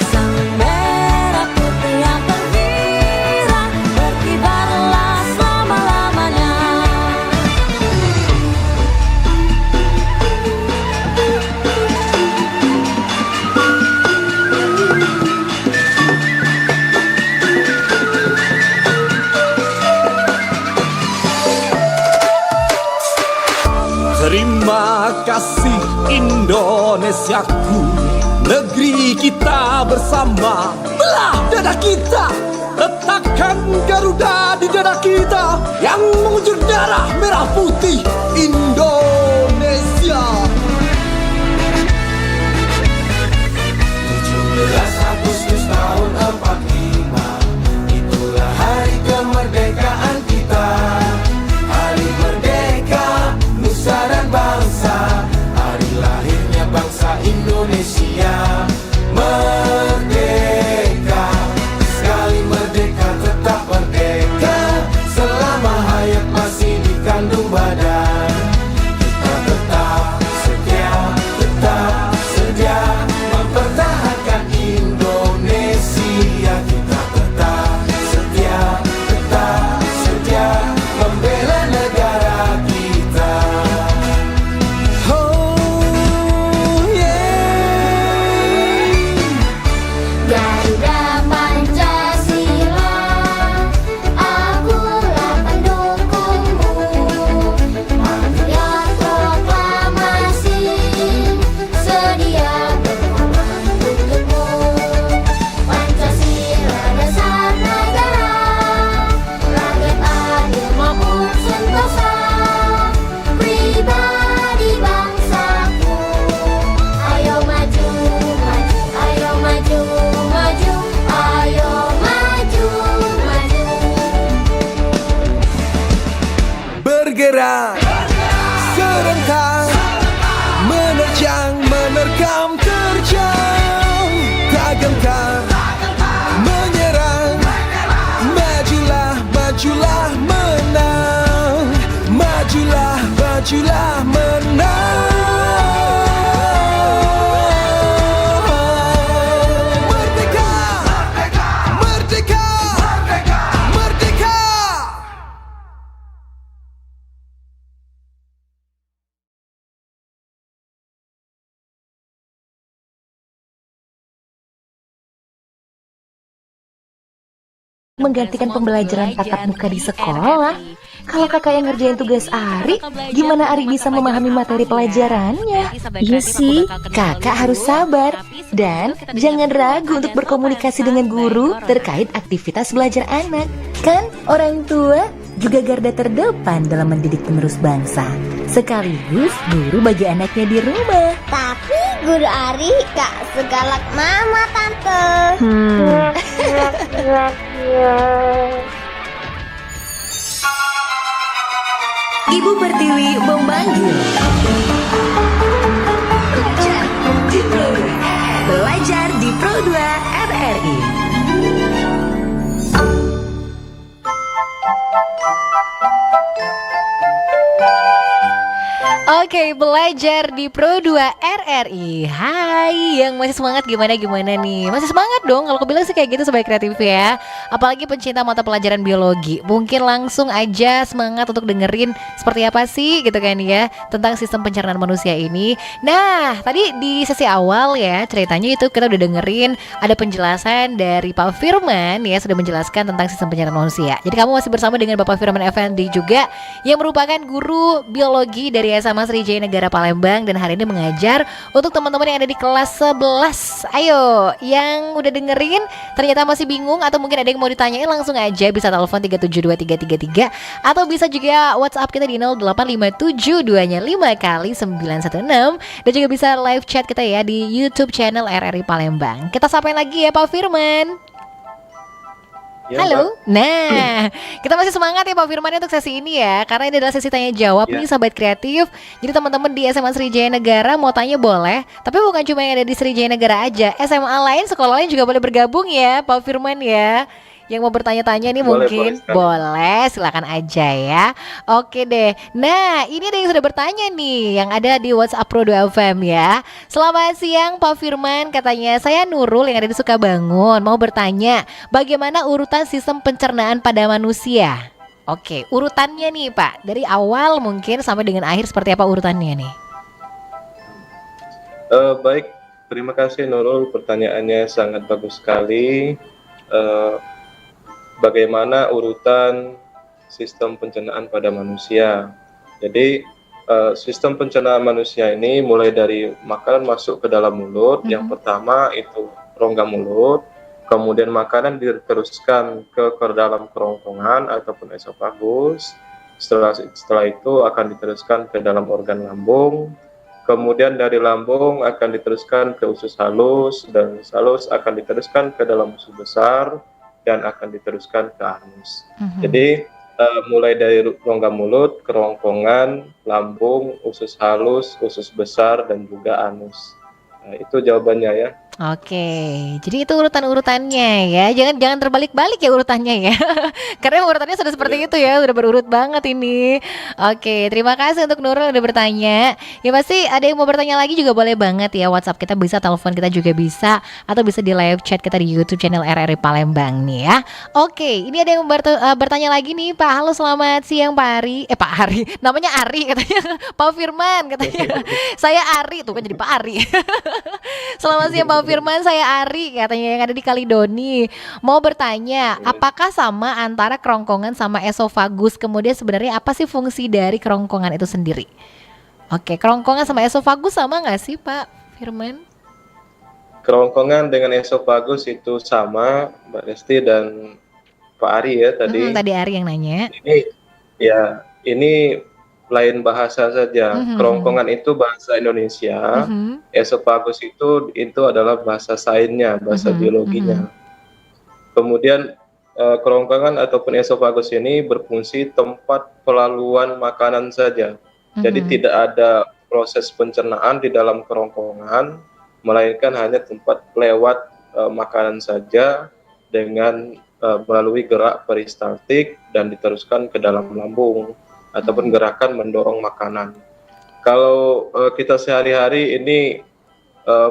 sang merah putih yang terkirat. Berkibarlah selama-lamanya. Terima kasih Indonesiaku, negeri kita bersama. Belah dada kita, letakkan Garuda di dada kita yang mengucur darah merah putih Indonesia. 17 Agustus tahun 45, itulah hari kemerdekaan kita. Hari merdeka nusa dan bangsa, hari lahirnya bangsa Indonesia. Merdeka, sekali merdeka tetap merdeka, selama hayat masih dikandung badan. Kita tetap sedia mempertahankan Indonesia. Kita tetap sedia membela negara kita. Oh yeah. Garuda Pancasila, akulah pendukungmu. Patriot proklamasi, sedia berkorban untukmu. Pancasila dasar negara, rakyat adil maupun sentosa, pribadi bangsaku. Ayo maju, maju, ayo maju, maju, ayo maju, maju. Bergerak serentak, menerjang, menerkam, terjang, tak gentar menyerang. Majulah, majulah menang, majulah, majulah menang. menggantikan pembelajaran tatap muka di sekolah. Kalau kakak yang ngerjain tugas Ari, gimana Ari bisa memahami materi pelajarannya? Iya sih, kakak harus sabar dan jangan ragu untuk berkomunikasi dengan guru terkait aktivitas belajar anak. Kan orang tua juga garda terdepan dalam mendidik penerus bangsa, sekaligus guru bagi anaknya di rumah. Tapi guru Ari gak segalak mama tante. Ibu Pertiwi memanggil. Belajar di Pro 2 RRI. Oke, belajar di Pro 2 RRI. Hai, yang masih semangat gimana nih? Masih semangat dong kalau aku bilang sih kayak gitu Sobat Kreatif ya. Apalagi pencinta mata pelajaran biologi. Mungkin langsung aja semangat untuk dengerin seperti apa sih gitu kan ya tentang sistem pencernaan manusia ini. Nah, tadi di sesi awal ya ceritanya itu kita udah dengerin ada penjelasan dari Pak Firman ya, sudah menjelaskan tentang sistem pencernaan manusia. Jadi kamu masih bersama dengan Bapak Firman Effendi juga yang merupakan guru biologi dari SMA Sriwijaya Negara Palembang dan hari ini mengajar untuk teman-teman yang ada di kelas 11. Ayo, yang udah dengerin ternyata masih bingung atau mungkin ada yang mau ditanyain langsung aja bisa telepon 3723333 atau bisa juga WhatsApp kita di 08572-nya 5 kali 916 dan juga bisa live chat kita ya di YouTube channel RRI Palembang. Kita sapain lagi ya Pak Firman. Ya, Halo. Mbak. Nah, kita masih semangat ya Pak Firman untuk sesi ini ya, karena ini adalah sesi tanya jawab Ya. nih Sobat Kreatif. Jadi teman-teman di SMA Sriwijaya Negara mau tanya boleh, tapi bukan cuma yang ada di Sriwijaya Negara aja. SMA lain, sekolah lain juga boleh bergabung ya Pak Firman ya. Yang mau bertanya-tanya nih Boleh, mungkin boleh sekali. boleh, silakan aja ya. Oke deh. Nah, ini ada yang sudah bertanya nih yang ada di WhatsApp Pro 2 FM ya. Selamat siang Pak Firman, katanya saya Nurul yang ada di Sukabangun mau bertanya bagaimana urutan sistem pencernaan pada manusia. Oke, urutannya nih Pak, dari awal mungkin sampai dengan akhir seperti apa urutannya nih? Baik, terima kasih Nurul, pertanyaannya sangat bagus sekali. Bagaimana urutan sistem pencernaan pada manusia? Jadi sistem pencernaan manusia ini mulai dari makanan masuk ke dalam mulut. Yang pertama itu rongga mulut, kemudian makanan diteruskan ke dalam kerongkongan ataupun esofagus. Setelah itu akan diteruskan ke dalam organ lambung. Kemudian dari lambung akan diteruskan ke usus halus, dan usus halus akan diteruskan ke dalam usus besar dan akan diteruskan ke anus. Jadi mulai dari rongga mulut, kerongkongan, lambung, usus halus, usus besar dan juga anus. Nah, itu jawabannya ya. Oke, jadi itu urutan-urutannya ya. Jangan terbalik-balik ya urutannya ya. Karena urutannya sudah seperti itu ya, udah berurut banget ini. Oke, terima kasih untuk Nurul udah bertanya. Ya pasti ada yang mau bertanya lagi juga boleh banget ya. WhatsApp kita bisa, telepon kita juga bisa, atau bisa di live chat kita di YouTube channel RRI Palembang nih ya. Oke, ini ada yang bertanya lagi nih, Pak. Halo, selamat siang Pak Ari. Pak Ari, namanya Ari katanya. Pak Firman katanya. Saya Ari, tuh kan jadi Pak Ari. Selamat siang Pak Firman, saya Ari katanya yang ada di Kalidoni. Mau bertanya, apakah sama antara kerongkongan sama esofagus? Kemudian sebenarnya apa sih fungsi dari kerongkongan itu sendiri? Oke, kerongkongan sama esofagus sama nggak sih Pak Firman? Kerongkongan dengan esofagus itu sama, Mbak Lesti dan Pak Ari ya tadi. Tadi Ari yang nanya. Ini lain bahasa saja. Kerongkongan itu bahasa Indonesia. Esofagus itu adalah bahasa sainsnya, bahasa biologinya. Kemudian kerongkongan ataupun esofagus ini berfungsi tempat pelaluan makanan saja. Jadi tidak ada proses pencernaan di dalam kerongkongan, melainkan hanya tempat lewat makanan saja dengan melalui gerak peristaltik dan diteruskan ke dalam lambung ataupun gerakan mendorong makanan. Kalau kita sehari-hari ini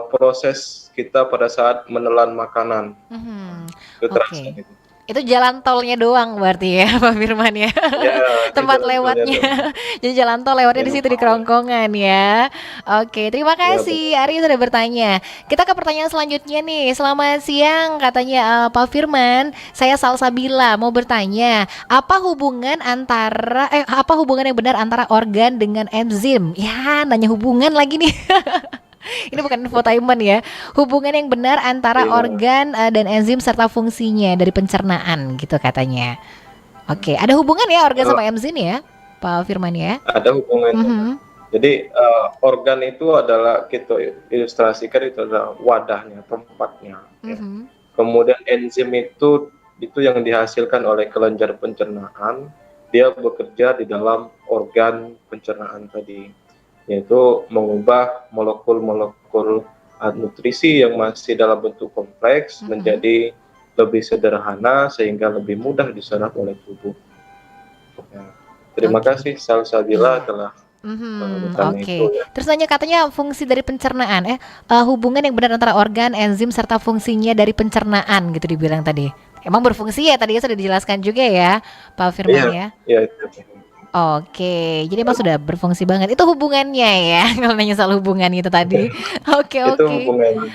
proses kita pada saat menelan makanan, itu terasa gitu. Itu jalan tolnya doang berarti ya Pak Firman ya. Ya, di Tempat jalan tolnya lewatnya. doang. Jadi jalan tol lewatnya di situ di Minum. kerongkongan ya. Oke, terima Ya, kasih Ari sudah bertanya. Kita ke pertanyaan selanjutnya nih. Selamat siang katanya Pak Firman. Saya Salsabila mau bertanya, apa hubungan yang benar antara organ dengan enzim? Ya, nanya hubungan lagi nih. Ini bukan infotainment ya. Hubungan yang benar antara Iya. organ dan enzim serta fungsinya dari pencernaan gitu katanya. Oke, ada hubungan ya organ sama enzim ya, Pak Firman ya? ada hubungannya. Mhm, Jadi organ itu adalah kita ilustrasikan itu adalah wadahnya, tempatnya. Ya. mhm, Kemudian enzim itu yang dihasilkan oleh kelenjar pencernaan, dia bekerja di dalam organ pencernaan tadi, yaitu mengubah molekul-molekul nutrisi yang masih dalam bentuk kompleks Mhm. menjadi lebih sederhana sehingga lebih mudah diserap oleh tubuh. Ya. Terima Oke. kasih Salsabila Iya. telah Mhm, bertanya oke. itu ya. Terus nanya katanya fungsi dari pencernaan, hubungan yang benar antara organ, enzim serta fungsinya dari pencernaan gitu dibilang tadi. Emang berfungsi ya tadi ya sudah dijelaskan juga ya, Pak Firman ya. Iya, itu. Oke, jadi emang sudah berfungsi banget. Itu hubungannya ya, kalau nanya soal hubungan itu tadi. Oke, Itu oke. hubungannya.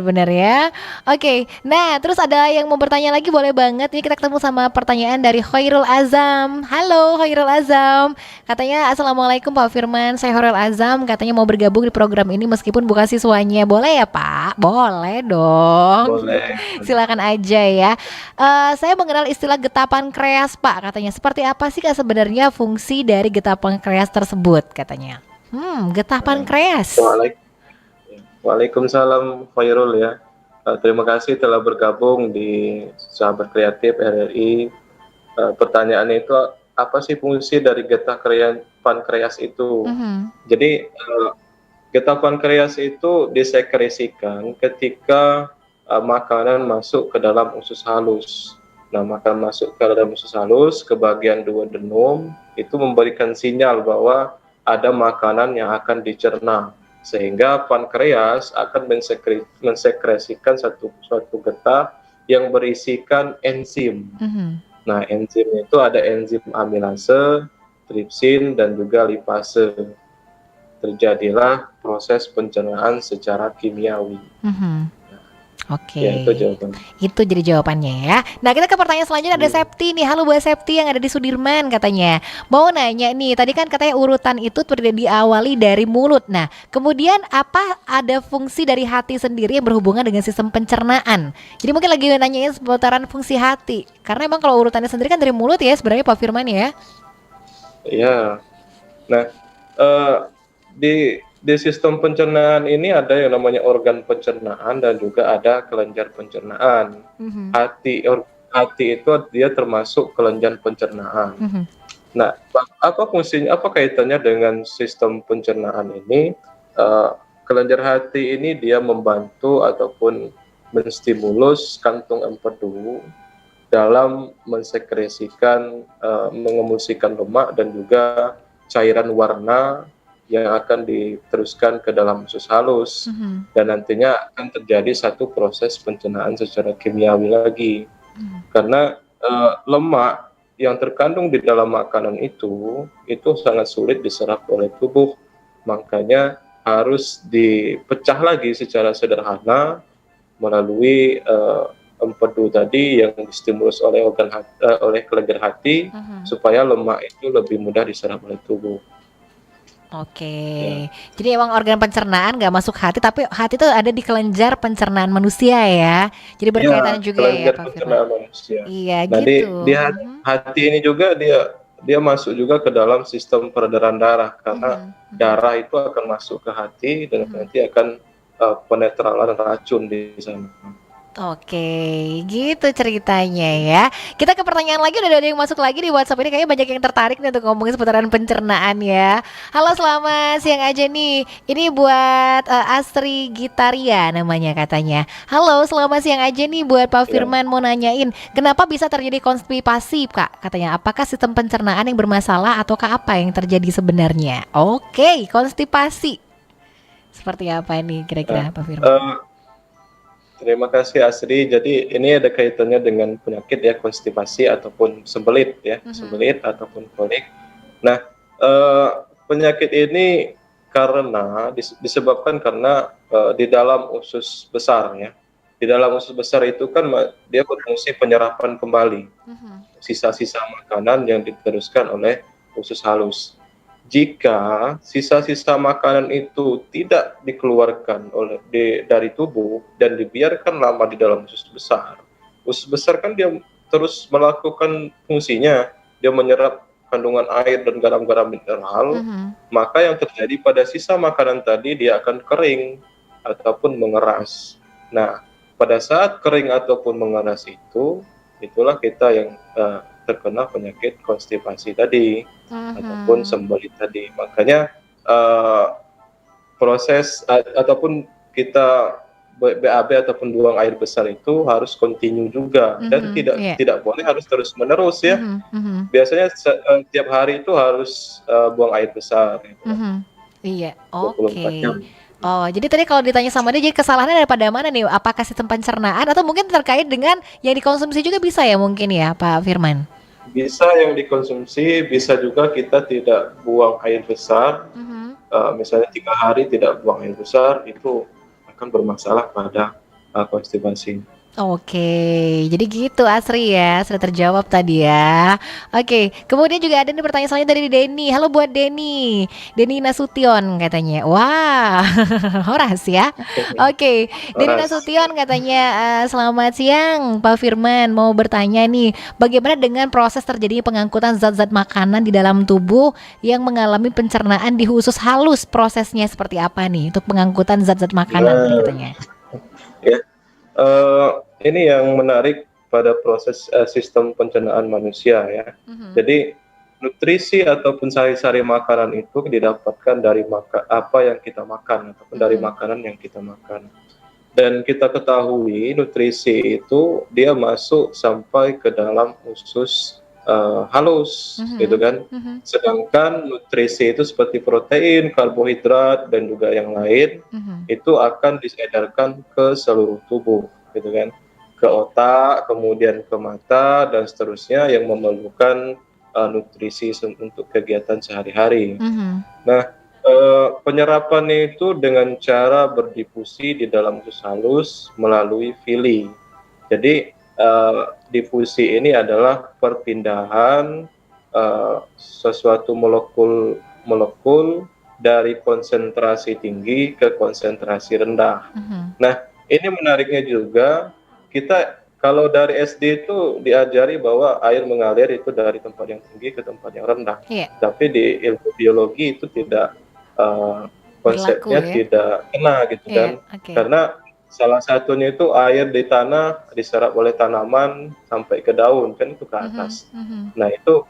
Benar ya. Oke, nah terus ada yang mau bertanya lagi boleh banget. Ini kita ketemu sama pertanyaan dari Khairul Azam. Halo Khairul Azam. Katanya Assalamualaikum Pak Firman. Saya Khairul Azam. Katanya mau bergabung di program ini meskipun bukan siswanya. Boleh ya Pak? Boleh dong. Boleh. Silakan aja ya. Saya mengenal istilah getapan kreas Pak. Katanya seperti apa sih Kak sebenarnya fungsi dari getapan kreas tersebut? Katanya. Getapan kreas. Waalaikumsalam Khairul ya. Terima kasih telah bergabung di Sahabat Kreatif RRI. Pertanyaan itu apa sih fungsi dari getah pankreas itu? Mhm. Jadi getah pankreas itu disekresikan ketika makanan masuk ke dalam usus halus. Nah, makanan masuk ke dalam usus halus ke bagian duodenum itu memberikan sinyal bahwa ada makanan yang akan dicerna, sehingga pankreas akan mensekresikan suatu getah yang berisikan enzim. Mhm. Nah, enzim itu ada enzim amilase, tripsin, dan juga lipase. Terjadilah proses pencernaan secara kimiawi. Mhm. Oke. Ya, itu jawabannya. Itu jadi jawabannya ya. Nah, kita ke pertanyaan selanjutnya ada Septi nih. Halo Mbak Septi yang ada di Sudirman katanya. Mau nanya nih, tadi kan katanya urutan itu tidak diawali dari mulut. Nah, kemudian apa ada fungsi dari hati sendiri yang berhubungan dengan sistem pencernaan? Jadi mungkin lagi nanyain seputaran fungsi hati. Karena emang kalau urutannya sendiri kan dari mulut ya sebenarnya Pak Firman ya. Iya. Nah, di sistem pencernaan ini ada yang namanya organ pencernaan dan juga ada kelenjar pencernaan. Mhm. Hati itu dia termasuk kelenjar pencernaan. Mhm. Nah, apa fungsinya? Apa kaitannya dengan sistem pencernaan ini? Kelenjar hati ini dia membantu ataupun menstimulus kantung empedu dalam mensekresikan, mengemulsikan lemak dan juga cairan warna yang akan diteruskan ke dalam usus halus, Mhm. dan nantinya akan terjadi satu proses pencernaan secara kimiawi lagi. Mhm. Karena lemak yang terkandung di dalam makanan itu sangat sulit diserap oleh tubuh, makanya harus dipecah lagi secara sederhana melalui empedu tadi yang distimulus oleh oleh kelenjar hati, Mhm. supaya lemak itu lebih mudah diserap oleh tubuh. Oke, jadi emang organ pencernaan nggak masuk hati, tapi hati itu ada di kelenjar pencernaan manusia ya. Jadi berkaitan juga ya kelenjar Pak Firman. pencernaan manusia. Iya Nah, gitu. di hati ini juga dia masuk juga ke dalam sistem peredaran darah, karena darah itu akan masuk ke hati dan nanti akan penetralan racun di sana. Oke, gitu ceritanya ya. Kita ke pertanyaan lagi, udah ada yang masuk lagi di WhatsApp ini. Kayaknya banyak yang tertarik nih untuk ngomongin seputaran pencernaan ya. Halo, selamat siang aja nih. Ini buat Astri Gitaria namanya katanya. Halo, selamat siang aja nih buat Pak Firman. Mau nanyain, kenapa bisa terjadi konstipasi Kak? Katanya, apakah sistem pencernaan yang bermasalah ataukah apa yang terjadi sebenarnya? Oke, konstipasi. Seperti apa ini kira-kira Pak Firman? Terima kasih Asri. Jadi ini ada kaitannya dengan penyakit ya, konstipasi ataupun sembelit ya, sembelit ataupun kolik. Nah, penyakit ini karena disebabkan karena di dalam usus besar ya. Di dalam usus besar itu kan dia berfungsi penyerapan kembali sisa-sisa makanan yang diteruskan oleh usus halus. Jika sisa-sisa makanan itu tidak dikeluarkan dari tubuh dan dibiarkan lama di dalam usus besar kan dia terus melakukan fungsinya, dia menyerap kandungan air dan garam-garam mineral, maka yang terjadi pada sisa makanan tadi dia akan kering ataupun mengeras. Nah, pada saat kering ataupun mengeras itulah kita yang terkena penyakit konstipasi tadi ataupun sembelit tadi. Makanya proses ataupun kita BAB ataupun buang air besar itu harus kontinu juga dan tidak boleh harus terus menerus ya. Biasanya tiap hari itu harus buang air besar. Gitu. Iya, 24 oke. jam. Oh, jadi tadi kalau ditanya sama dia, jadi kesalahannya daripada mana nih? Apakah sistem pencernaan atau mungkin terkait dengan yang dikonsumsi juga bisa ya mungkin ya, Pak Firman? Bisa yang dikonsumsi, bisa juga kita tidak buang air besar. Misalnya 3 hari tidak buang air besar, itu akan bermasalah pada konstipasi. Oke, jadi gitu Asri ya, sudah terjawab tadi ya. Oke, kemudian juga ada nih pertanyaan selanjutnya dari Denny. Halo buat Denny Nasution katanya. Wah, horas ya. Oke, Denny Nasution katanya, selamat siang Pak Firman, mau bertanya nih, bagaimana dengan proses terjadinya pengangkutan zat-zat makanan di dalam tubuh yang mengalami pencernaan di usus halus, prosesnya seperti apa nih untuk pengangkutan zat-zat makanan katanya? Ya. Ini yang menarik pada proses sistem pencernaan manusia ya. Jadi nutrisi ataupun sari-sari makanan itu didapatkan dari apa yang kita makan ataupun dari makanan yang kita makan. Dan kita ketahui nutrisi itu dia masuk sampai ke dalam usus halus gitu kan. Sedangkan nutrisi itu seperti protein, karbohidrat dan juga yang lain itu akan diedarkan ke seluruh tubuh gitu kan, ke otak, kemudian ke mata dan seterusnya yang memerlukan nutrisi untuk kegiatan sehari-hari. Nah, penyerapan itu dengan cara berdifusi di dalam usus halus melalui villi. Jadi difusi ini adalah perpindahan sesuatu molekul dari konsentrasi tinggi ke konsentrasi rendah. Nah, ini menariknya juga, kita kalau dari SD itu diajari bahwa air mengalir itu dari tempat yang tinggi ke tempat yang rendah. Tapi di ilmu biologi itu tidak konsepnya tidak kena gitu kan. Karena salah satunya itu air di tanah diserap oleh tanaman sampai ke daun kan itu ke atas. Nah itu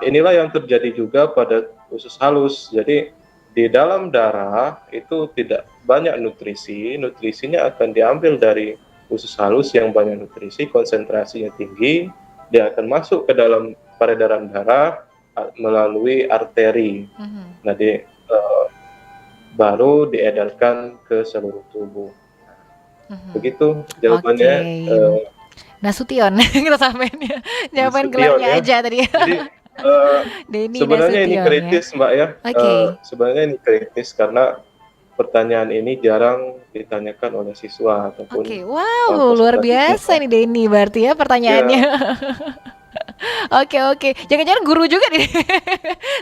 inilah yang terjadi juga pada usus halus. Jadi di dalam darah itu tidak banyak nutrisinya akan diambil dari usus halus yang banyak nutrisi, konsentrasinya tinggi, dia akan masuk ke dalam peredaran darah melalui arteri. Nah, baru diedarkan ke seluruh tubuh. Begitu jawabannya. Nasution kita samain ya, jawaban gelarnya aja tadi. Jadi, sebenarnya ini kritis ya? Mbak ya. Sebenarnya ini kritis karena pertanyaan ini jarang ditanyakan oleh siswa ataupun. Wow, luar biasa nih Denny berarti ya pertanyaannya. Oke, jangan-jangan guru juga nih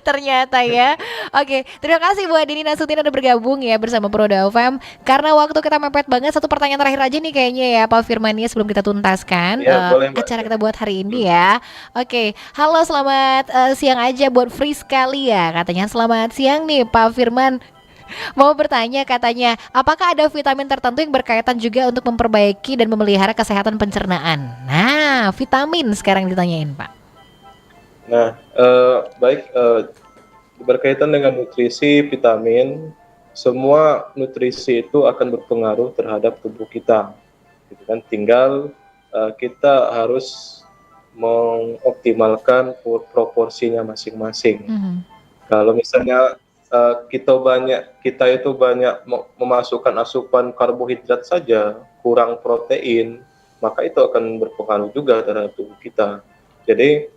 ternyata ya. Oke, terima kasih buat Denny Nasution udah bergabung ya bersama Proda FM. Karena waktu kita mepet banget, satu pertanyaan terakhir aja nih kayaknya ya Pak Firman ya, sebelum kita tuntaskan acara kita buat hari ini ya. Oke, halo selamat siang aja buat Friska Lia katanya. Selamat siang nih Pak Firman. Mau bertanya katanya, apakah ada vitamin tertentu yang berkaitan juga untuk memperbaiki dan memelihara kesehatan pencernaan? Nah, vitamin sekarang ditanyain Pak. Nah, baik, berkaitan dengan nutrisi, vitamin, semua nutrisi itu akan berpengaruh terhadap tubuh kita. Gitu kan? Tinggal kita harus mengoptimalkan proporsinya masing-masing. Kalau misalnya kita itu banyak memasukkan asupan karbohidrat saja, kurang protein, maka itu akan berpengaruh juga terhadap tubuh kita. Jadi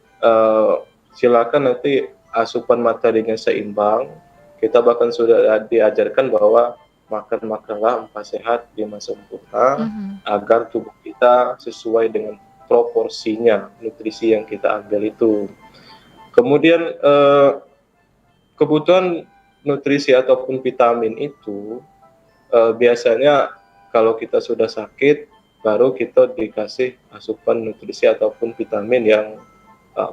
silakan nanti asupan materinya seimbang. Kita bahkan sudah diajarkan bahwa makanlah 4 sehat 5 sempurna agar tubuh kita sesuai dengan proporsinya nutrisi yang kita ambil itu. Kemudian kebutuhan nutrisi ataupun vitamin itu biasanya kalau kita sudah sakit baru kita dikasih asupan nutrisi ataupun vitamin yang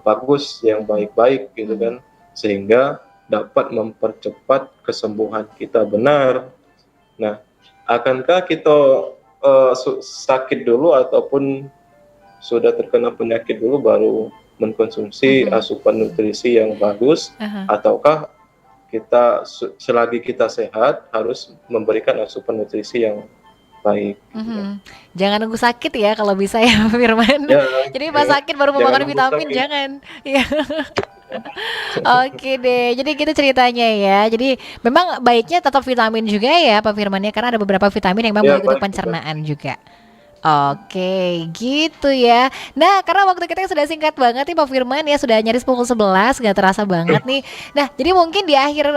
bagus, yang baik-baik gitu kan, sehingga dapat mempercepat kesembuhan kita benar. Nah, akankah kita sakit dulu ataupun sudah terkena penyakit dulu baru mengkonsumsi asupan nutrisi yang bagus, ataukah kita selagi kita sehat harus memberikan asupan nutrisi yang baik. Jangan nunggu sakit ya kalau bisa ya, Pak Firman. Jadi pas sakit baru mau makan vitamin, jangan. Iya. Oke deh, jadi gitu ceritanya ya. Jadi memang baiknya tetap vitamin juga ya Pak Firman ya, karena ada beberapa vitamin yang memang baik untuk pencernaan juga. Oke, gitu ya. Nah, karena waktu kita sudah singkat banget nih Pak Firman ya, sudah nyaris pukul 11, gak terasa banget nih. Nah, jadi mungkin di akhir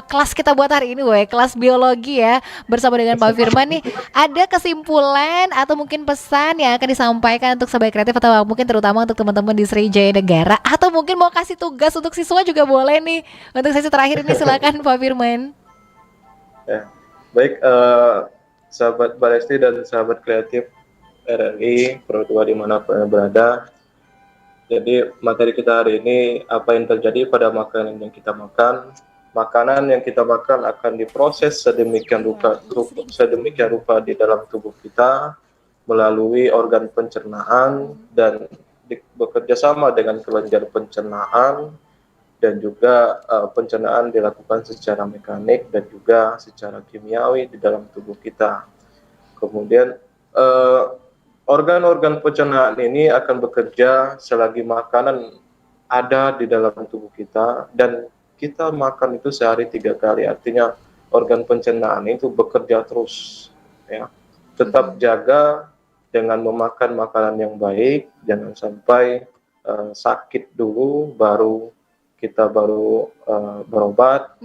kelas kita buat hari ini, kelas biologi ya, bersama dengan Pak Firman nih, ada kesimpulan atau mungkin pesan yang akan disampaikan untuk Sobat Kreatif atau mungkin terutama untuk teman-teman di Sriwijaya Negara, atau mungkin mau kasih tugas untuk siswa juga boleh nih. Untuk sesi terakhir ini silakan Pak Firman. Ya, baik, sahabat Balesti dan sahabat kreatif RRI Pro 2 dimanapun berada. Jadi materi kita hari ini, apa yang terjadi pada makanan yang kita makan. Makanan yang kita makan akan diproses sedemikian rupa di dalam tubuh kita melalui organ pencernaan dan bekerja sama dengan kelenjar pencernaan, dan juga pencernaan dilakukan secara mekanik dan juga secara kimiawi di dalam tubuh kita. Kemudian organ-organ pencernaan ini akan bekerja selagi makanan ada di dalam tubuh kita, dan kita makan itu sehari 3 kali. Artinya organ pencernaan itu bekerja terus ya. Tetap jaga dengan memakan makanan yang baik, jangan sampai sakit dulu baru kita berobat.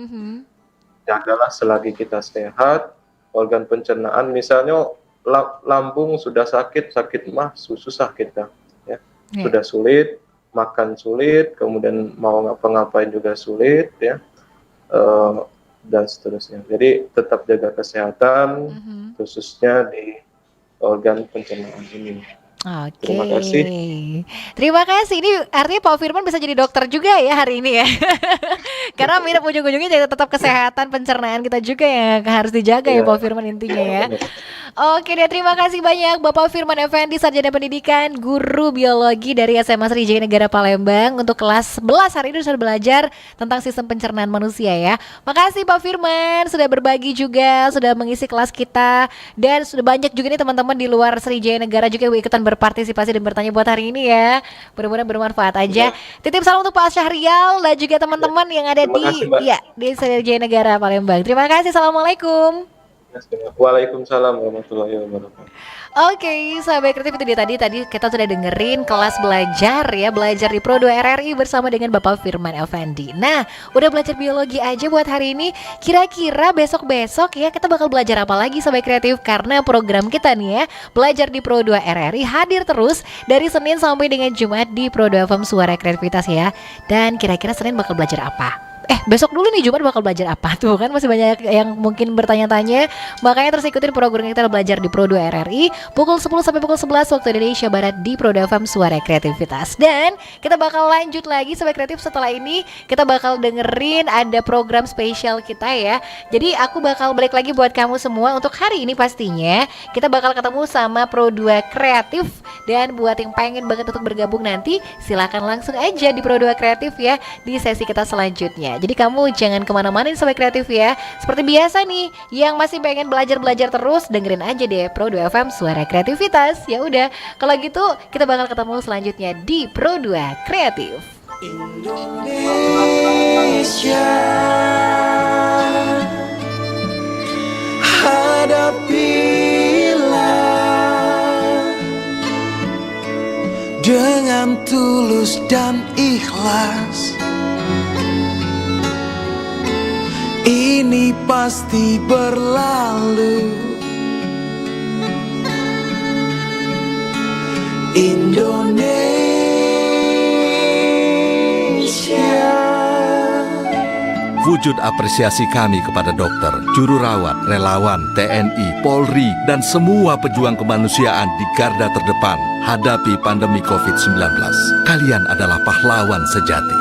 Jagalah selagi kita sehat. Organ pencernaan misalnya lambung sudah sakit mah susu sakit dah ya. Sudah sulit, makan sulit, kemudian mau ngapa-ngapain juga sulit ya, dan seterusnya. Jadi tetap jaga kesehatan khususnya di organ pencernaan ini. Oke. Terima kasih. Terima kasih. Ini artinya Pak Firman bisa jadi dokter juga ya hari ini ya. Karena mirip ujung-ujungnya jadi tetap kesehatan pencernaan kita juga yang harus dijaga ya Pak Firman intinya ya. Oke deh, terima kasih banyak Bapak Firman Effendi, Sarjana Pendidikan, Guru Biologi dari SMA Sriwijaya Negara Palembang. Untuk kelas 11 hari ini sudah belajar tentang sistem pencernaan manusia ya. Makasih Pak Firman sudah berbagi juga, sudah mengisi kelas kita. Dan sudah banyak juga nih teman-teman di luar Sriwijaya Negara juga yang ikutan berpartisipasi dan bertanya buat hari ini ya. Mudah-mudahan bermanfaat aja. Titip salam untuk Pak Syahrial dan juga teman-teman yang ada di Sriwijaya Negara Palembang. Terima kasih. Assalamualaikum. Waalaikumsalam warahmatullahi wabarakatuh. Oke, sahabat kreatif, itu dia tadi kita sudah dengerin kelas belajar di Pro 2 RRI bersama dengan Bapak Firman Effendi. Nah, udah belajar biologi aja buat hari ini. Kira-kira besok-besok ya kita bakal belajar apa lagi sahabat kreatif? Karena program kita nih ya, belajar di Pro 2 RRI hadir terus dari Senin sampai dengan Jumat di Pro 2 FM Suara Kreativitas ya. Dan kira-kira Senin bakal belajar apa? Besok dulu nih Jumat bakal belajar apa tuh kan, masih banyak yang mungkin bertanya-tanya. Makanya terus ikutin program kita belajar di Pro 2 RRI pukul 10 sampai pukul 11 waktu Indonesia Barat di Pro 2 FM Suara Kreativitas. Dan kita bakal lanjut lagi Sobat Kreatif, setelah ini kita bakal dengerin ada program spesial kita ya. Jadi aku bakal balik lagi buat kamu semua untuk hari ini pastinya. Kita bakal ketemu sama Pro 2 Kreatif, dan buat yang pengen banget untuk bergabung nanti silakan langsung aja di Pro 2 Kreatif ya di sesi kita selanjutnya. Jadi kamu jangan kemana-mana nih Sobat Kreatif ya. Seperti biasa nih, yang masih pengen belajar terus, dengerin aja deh Pro 2 FM Suara Kreativitas. Ya udah, kalau gitu kita bakal ketemu selanjutnya di Pro 2 Kreatif. Indonesia, hadapilah dengan tulus dan ikhlas. Ini pasti berlalu. Indonesia. Wujud apresiasi kami kepada dokter, juru rawat, relawan, TNI, Polri, dan semua pejuang kemanusiaan di garda terdepan hadapi pandemi COVID-19. Kalian adalah pahlawan sejati.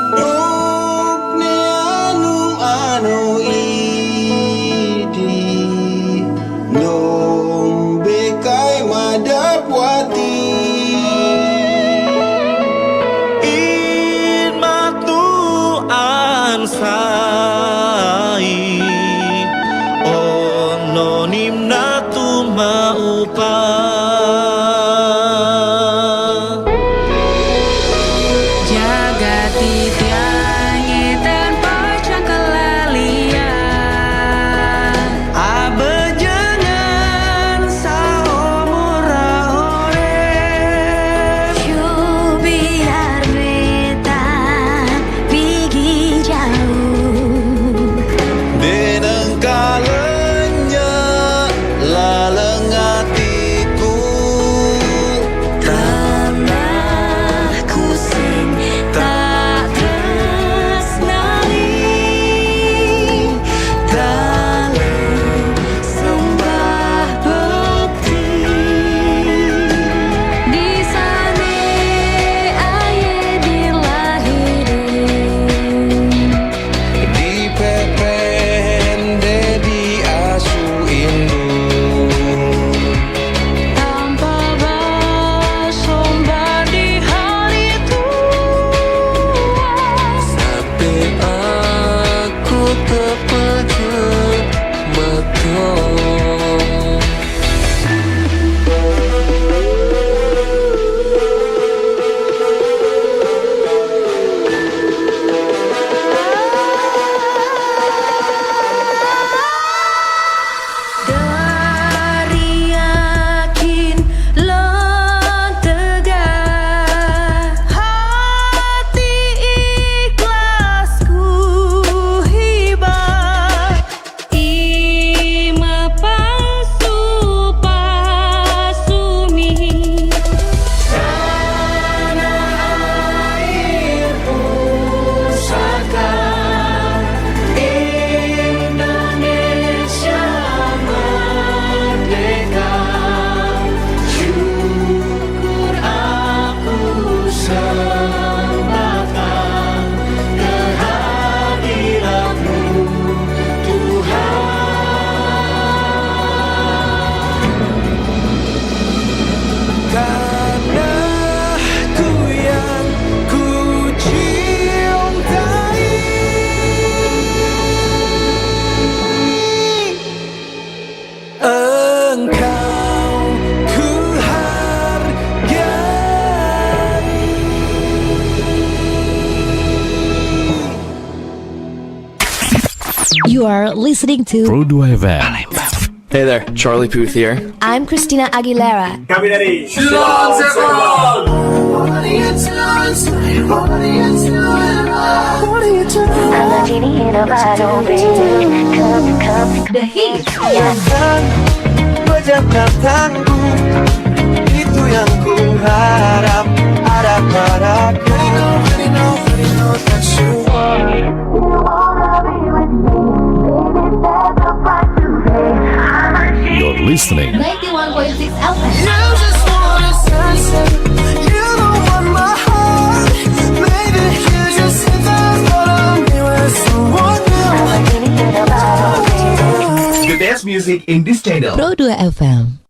You are listening to Pro 2 FM. Hey there, Charlie Puth here. I'm Christina Aguilera. Kami dari Shalom Sekolah. The Hit. Pejamkan tangguh, itu yang ku harap ada padaku. That you are. You're listening 91.6 FM. You just want a sunset. You don't want my heart. Maybe you just think that's what I'm doing. Someone new. the best music in this channel. Pro 2 FM.